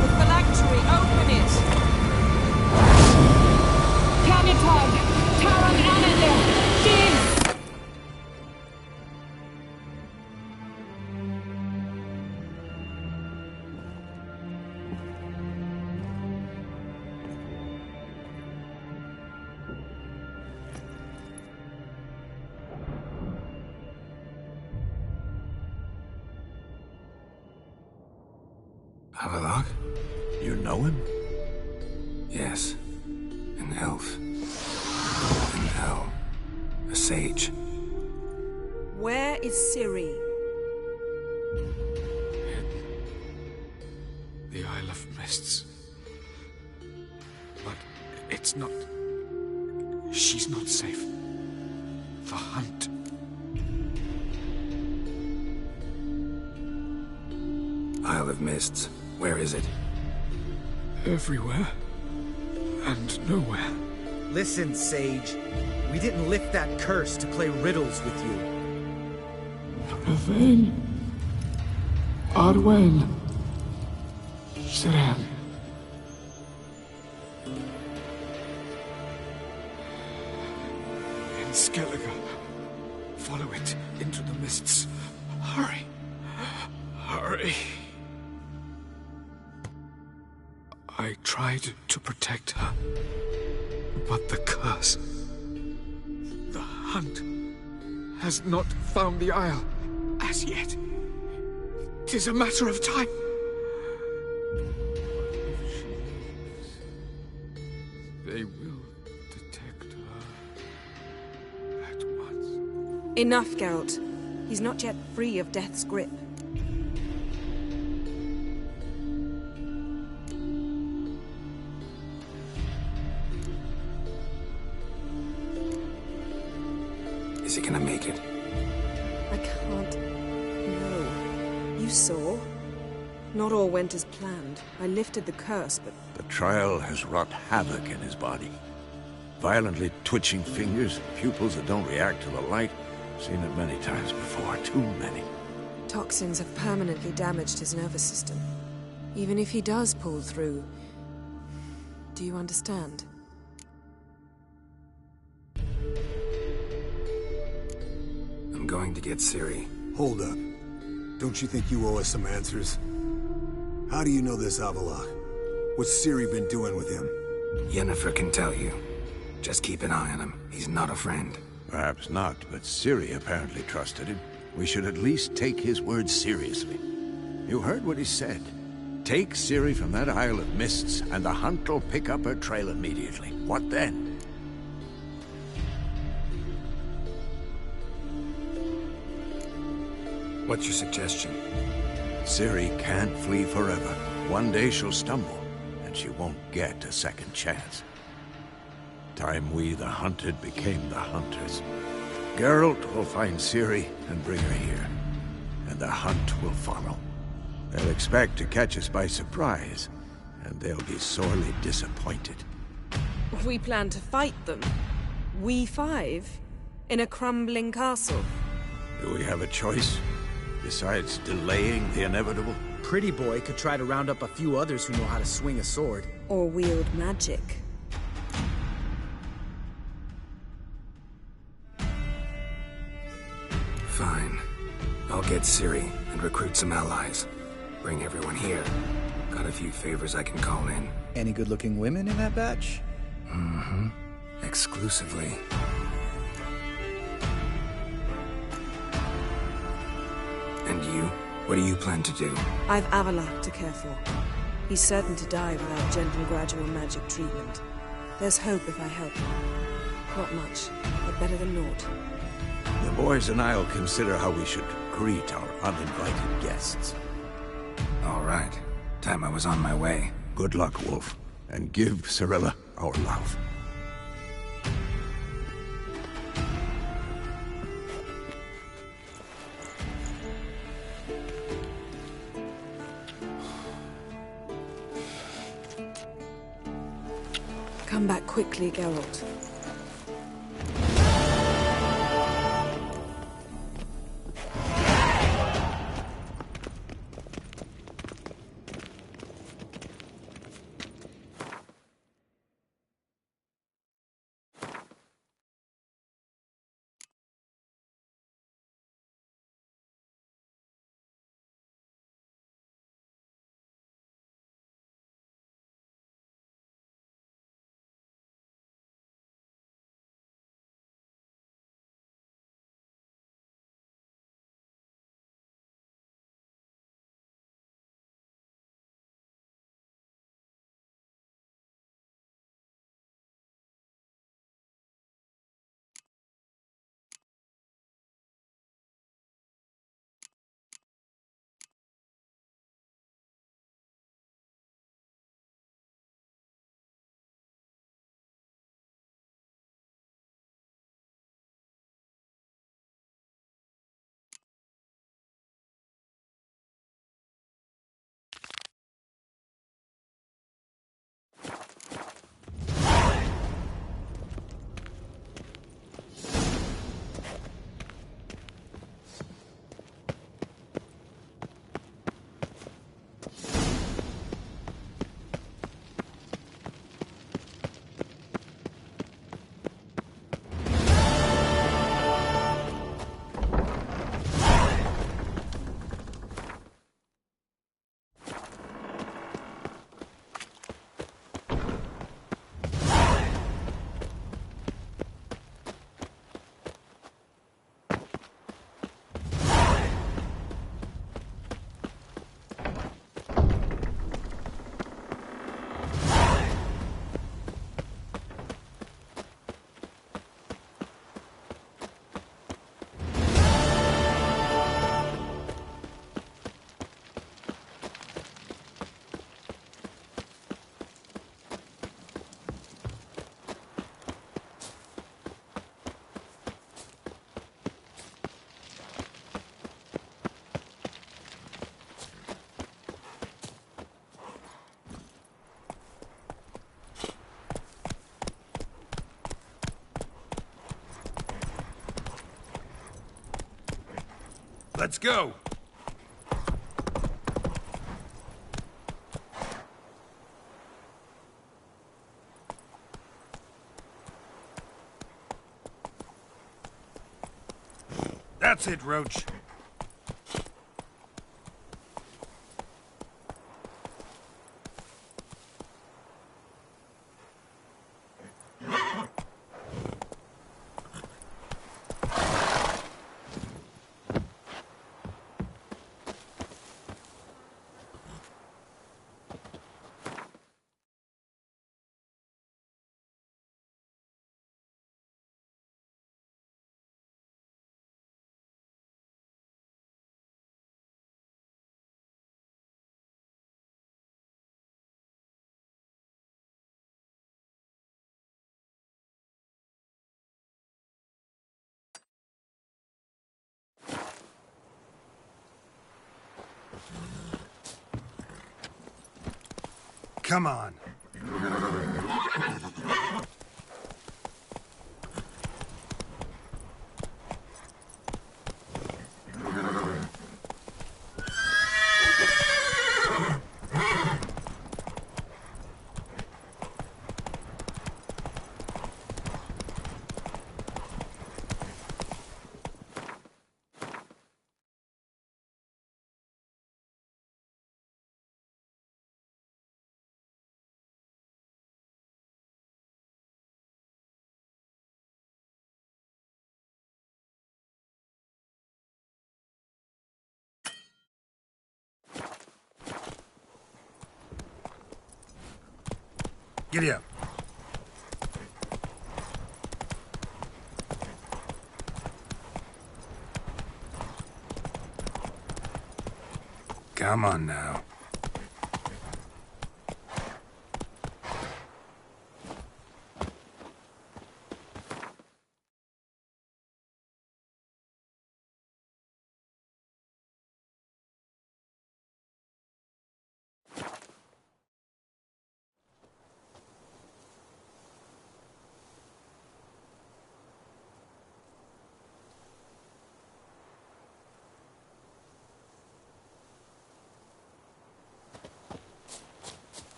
the phylactery, open it. Kaniatad, Taran Ananda, Div. Avallac'h? You know him? Yes. An elf. An owl. A sage. Where is Ciri? The Isle of Mists. But it's not... She's not safe. The hunt. Isle of Mists. Where is it? Everywhere. And nowhere. Listen, Sage. We didn't lift that curse to play riddles with you. Yvain. Arwen. Siren. In Skellige. Follow it into the mists. Hurry. Hurry. I tried to protect her, but the curse, the hunt, has not found the Isle as yet. 'Tis a matter of time. They will detect her at once. Enough, Geralt. He's not yet free of death's grip. Is he gonna make it? I can't... No. You saw? Not all went as planned. I lifted the curse, but... The trial has wrought havoc in his body. Violently twitching fingers, pupils that don't react to the light. Seen it many times before, too many. Toxins have permanently damaged his nervous system. Even if he does pull through... Do you understand? I'm going to get Ciri. Hold up. Don't you think you owe us some answers? How do you know this Avallac'h? What's Ciri been doing with him? Yennefer can tell you. Just keep an eye on him. He's not a friend. Perhaps not, but Ciri apparently trusted him. We should at least take his words seriously. You heard what he said. Take Ciri from that Isle of Mists, and the Hunt will pick up her trail immediately. What then? What's your suggestion? Ciri can't flee forever. One day she'll stumble, and she won't get a second chance. Time we, the hunted, became the hunters. Geralt will find Ciri and bring her here, and the hunt will follow. They'll expect to catch us by surprise, and they'll be sorely disappointed. We plan to fight them. We five? In a crumbling castle? Do we have a choice? Besides delaying the inevitable? Pretty Boy could try to round up a few others who know how to swing a sword. Or wield magic. Fine. I'll get Ciri and recruit some allies. Bring everyone here. Got a few favors I can call in. Any good-looking women in that batch? Mm-hmm. Exclusively. And you? What do you plan to do? I've Avallac'h to care for. He's certain to die without gentle, gradual magic treatment. There's hope if I help him. Not much, but better than naught. The boys and I'll consider how we should greet our uninvited guests. All right. Time I was on my way. Good luck, Wolf. And give Cirilla our love. Come back quickly, Geralt. Let's go. That's it, Roach. Come on. Giddy up. Come on now.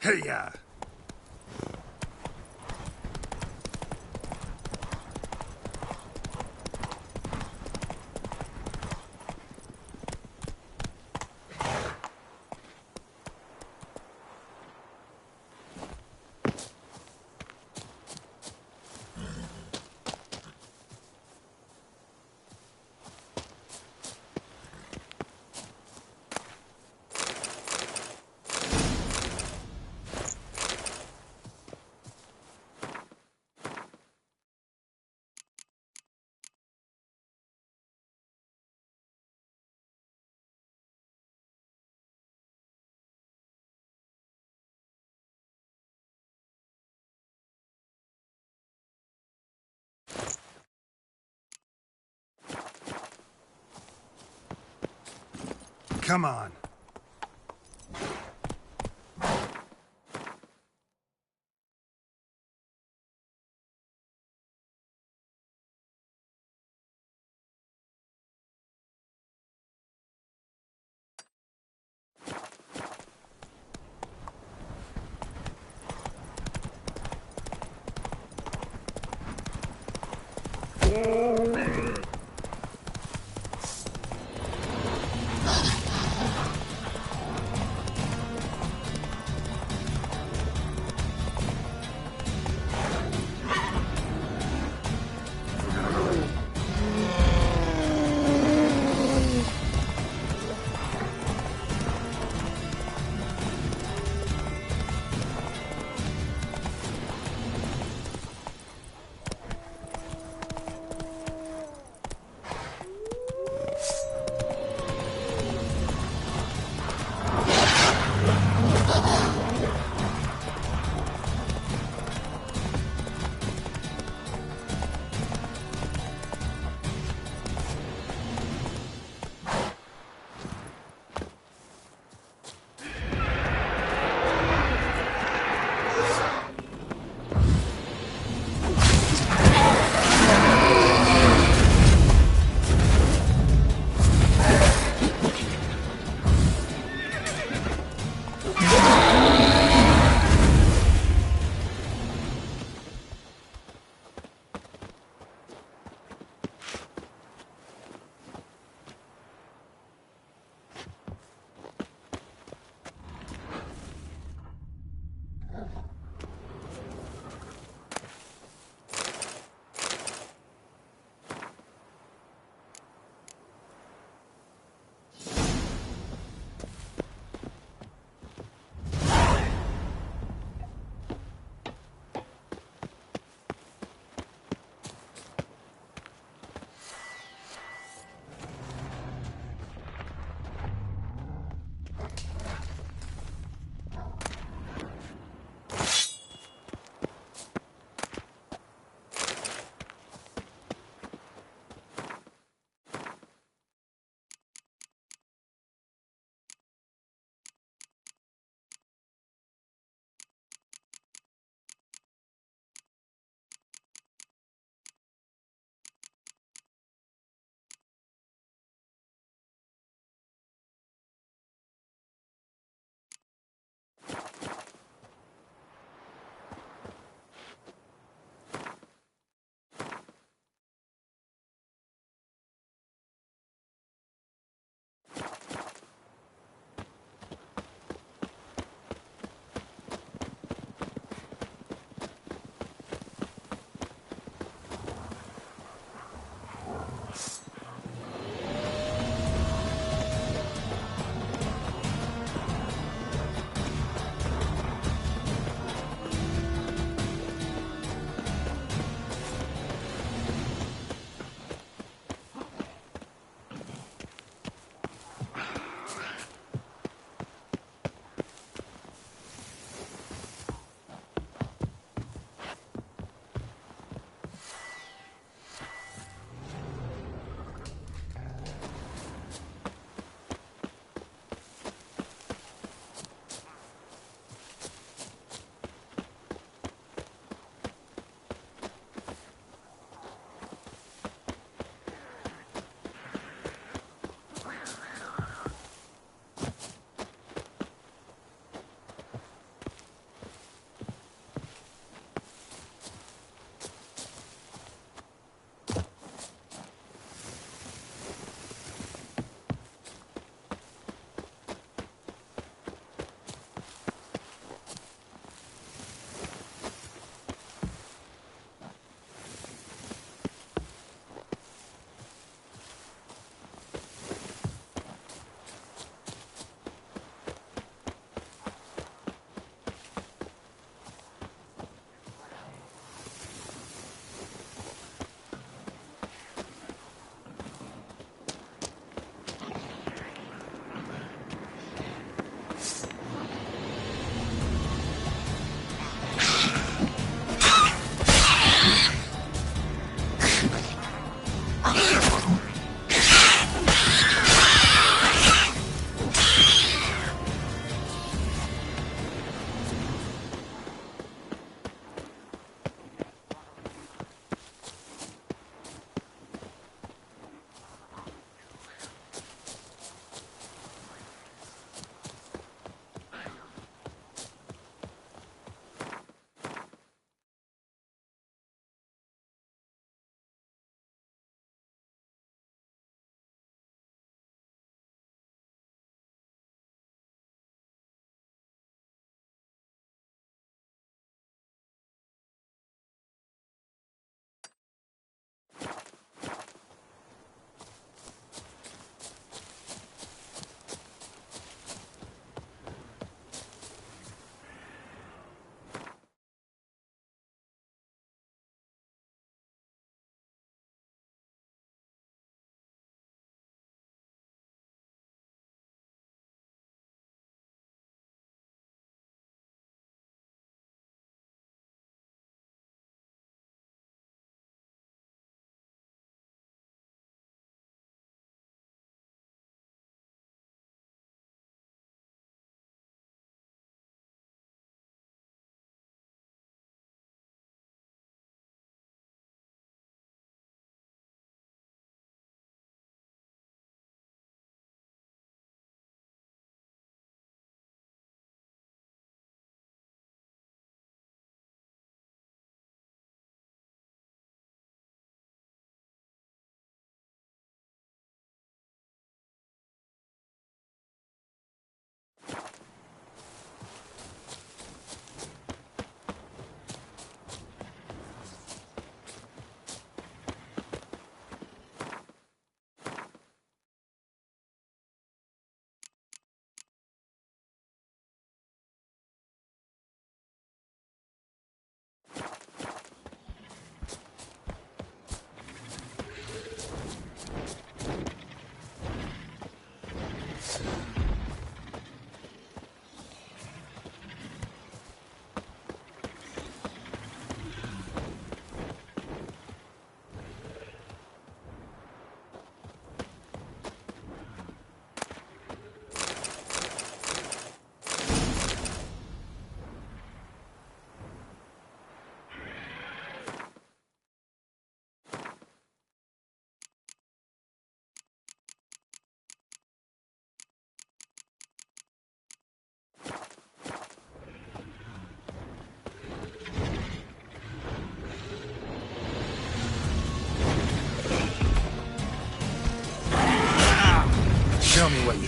Hey-ya! Come on.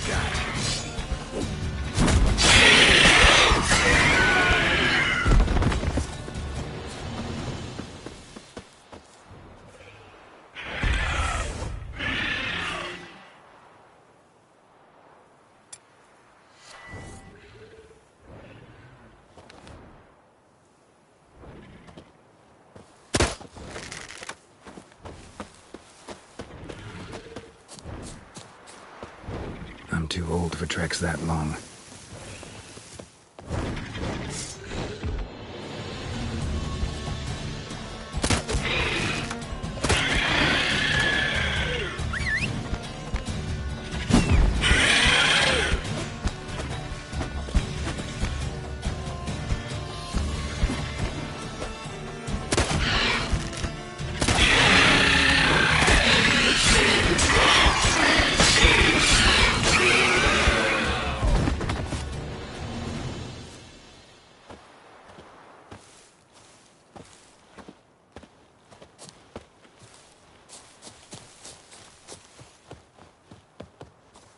got. I'm too old for treks that long.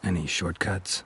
Any shortcuts?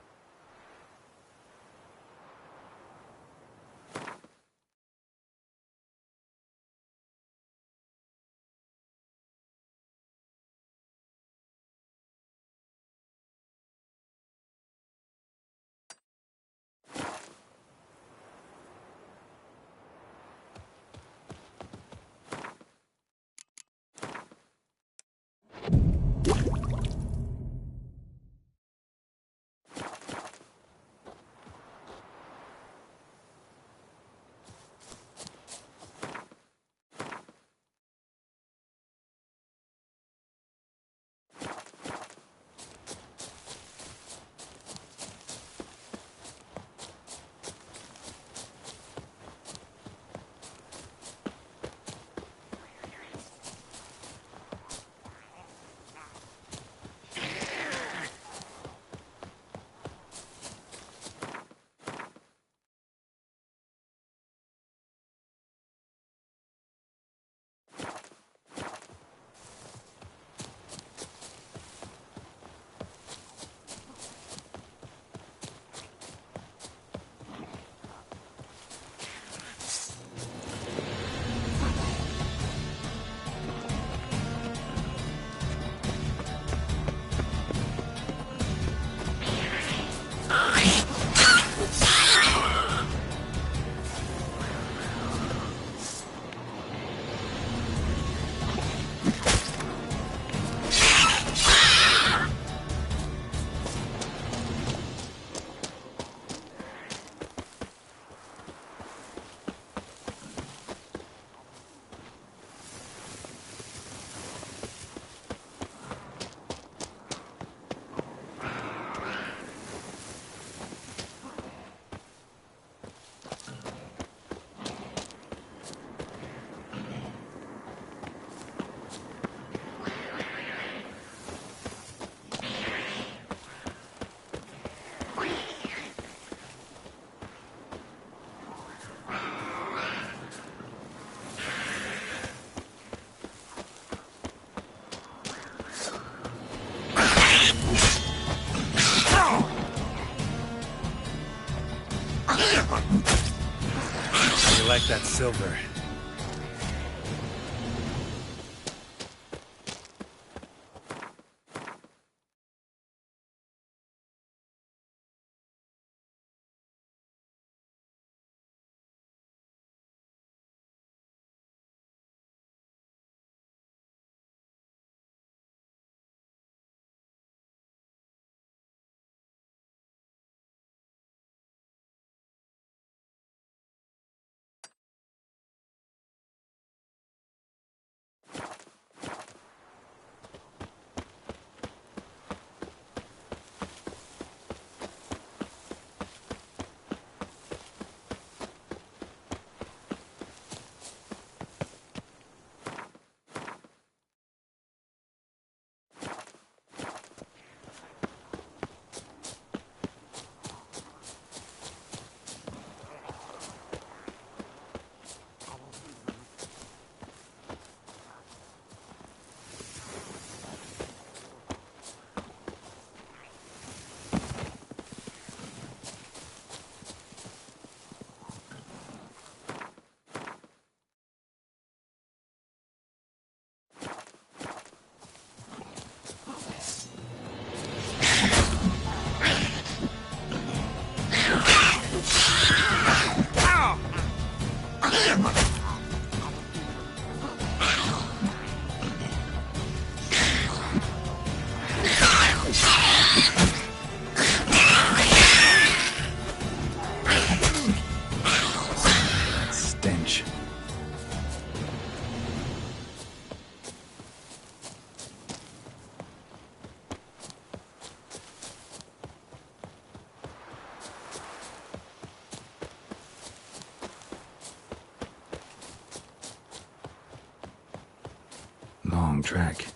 You like that silver? Long trek.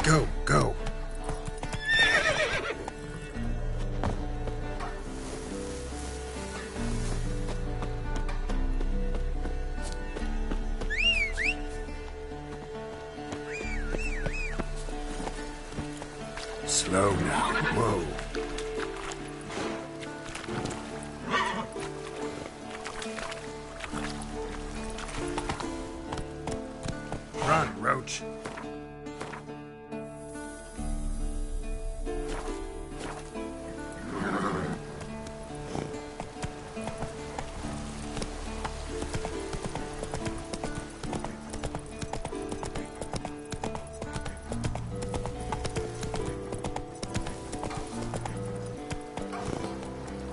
Go, go. Slow now. Whoa. Run, Roach.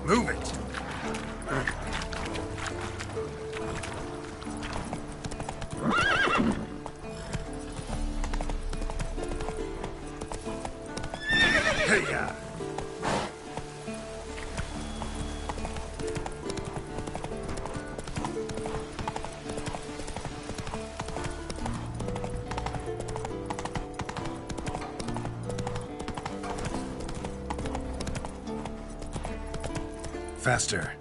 Move it. Hey-ya! Faster.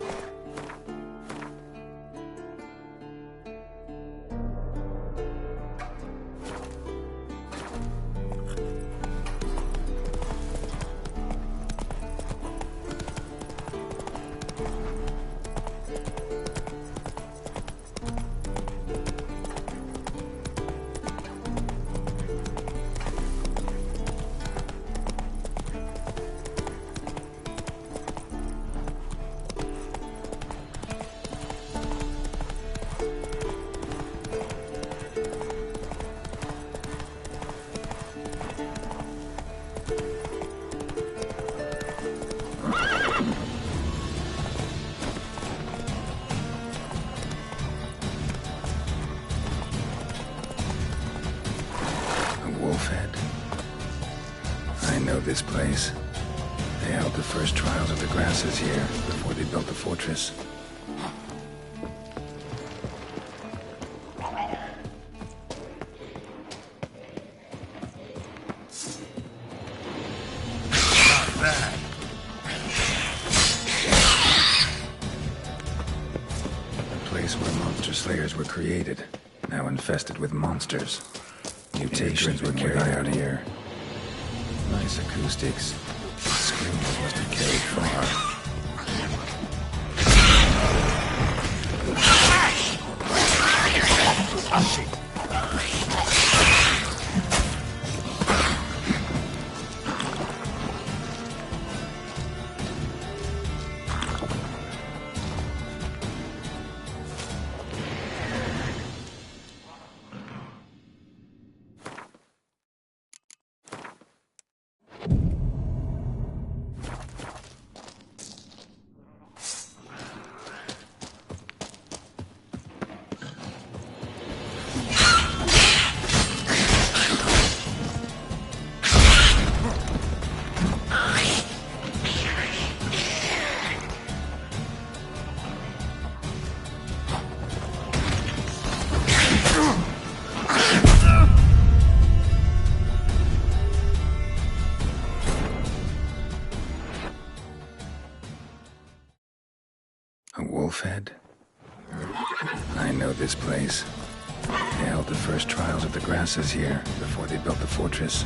This place. They held the first trials of the grasses here before they built the fortress. The place where monster slayers were created, now infested with monsters. Mutations were carried out here. Nice acoustics. Screams must have carried far. Head. I know this place. They held the first trials of the grasses here before they built the fortress.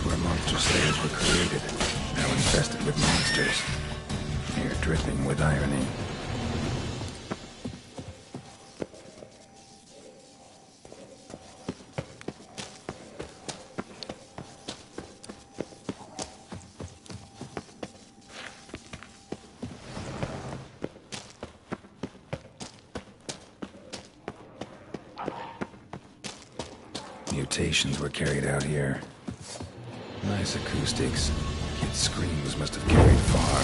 Where monster slayers were created, now infested with monsters. Here dripping with irony. Mutations were carried out here. Nice acoustics. Kids' screams must have carried far.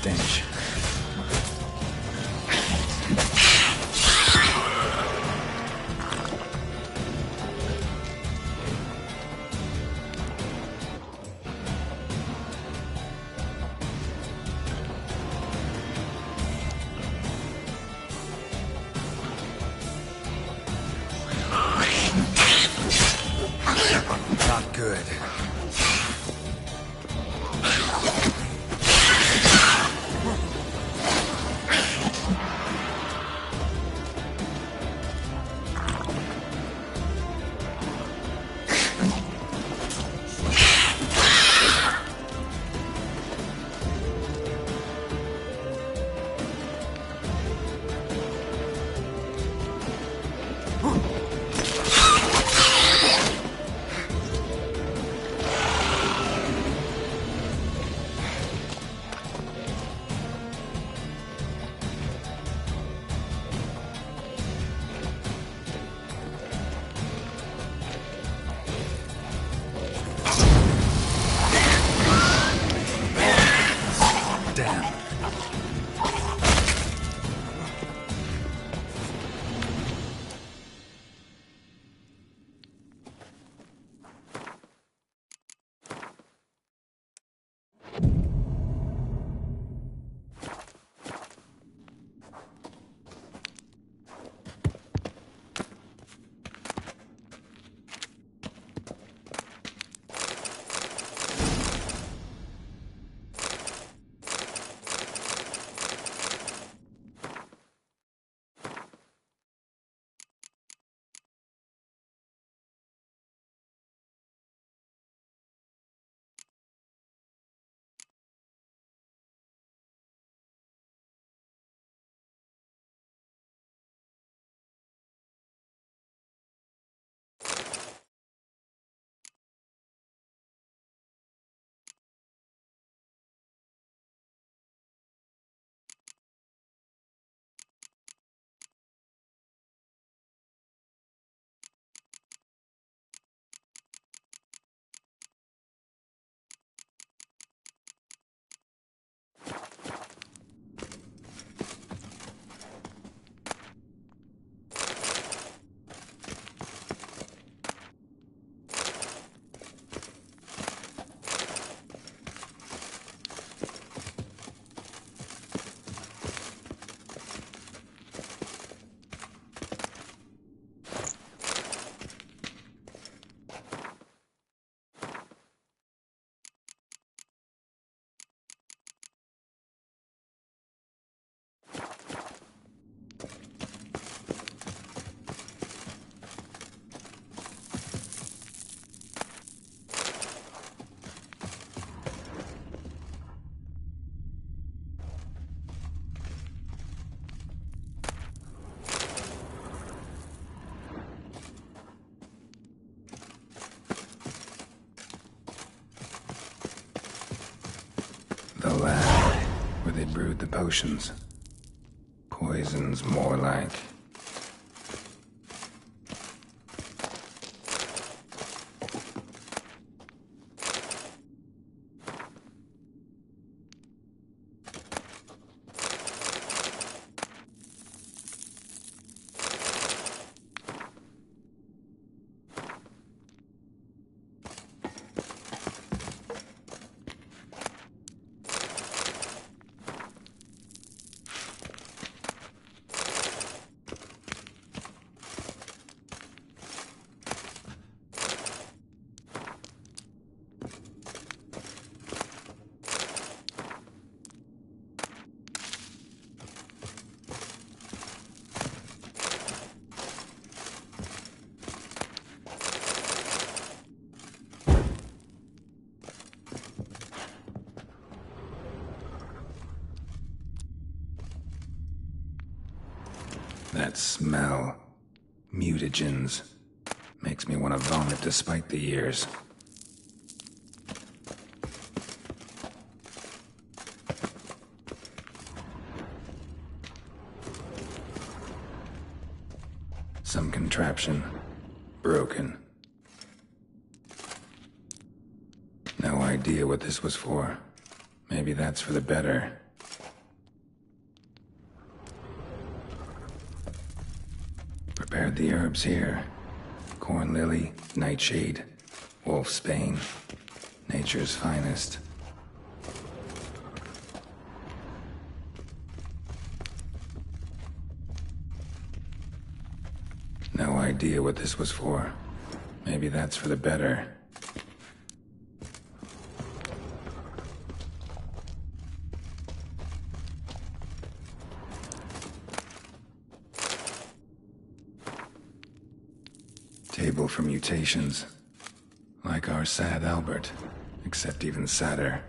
Stench. Good. the lab, where they brewed the potions. Poisons, more like. That smell. Mutagens. Makes me want to vomit despite the years. Some contraption. Broken. No idea what this was for. Maybe that's for the better. Prepared the herbs here. Corn lily, nightshade, wolfsbane, nature's finest. No idea what this was for. Maybe that's for the better. Table for mutations. Like our sad Albert, except even sadder.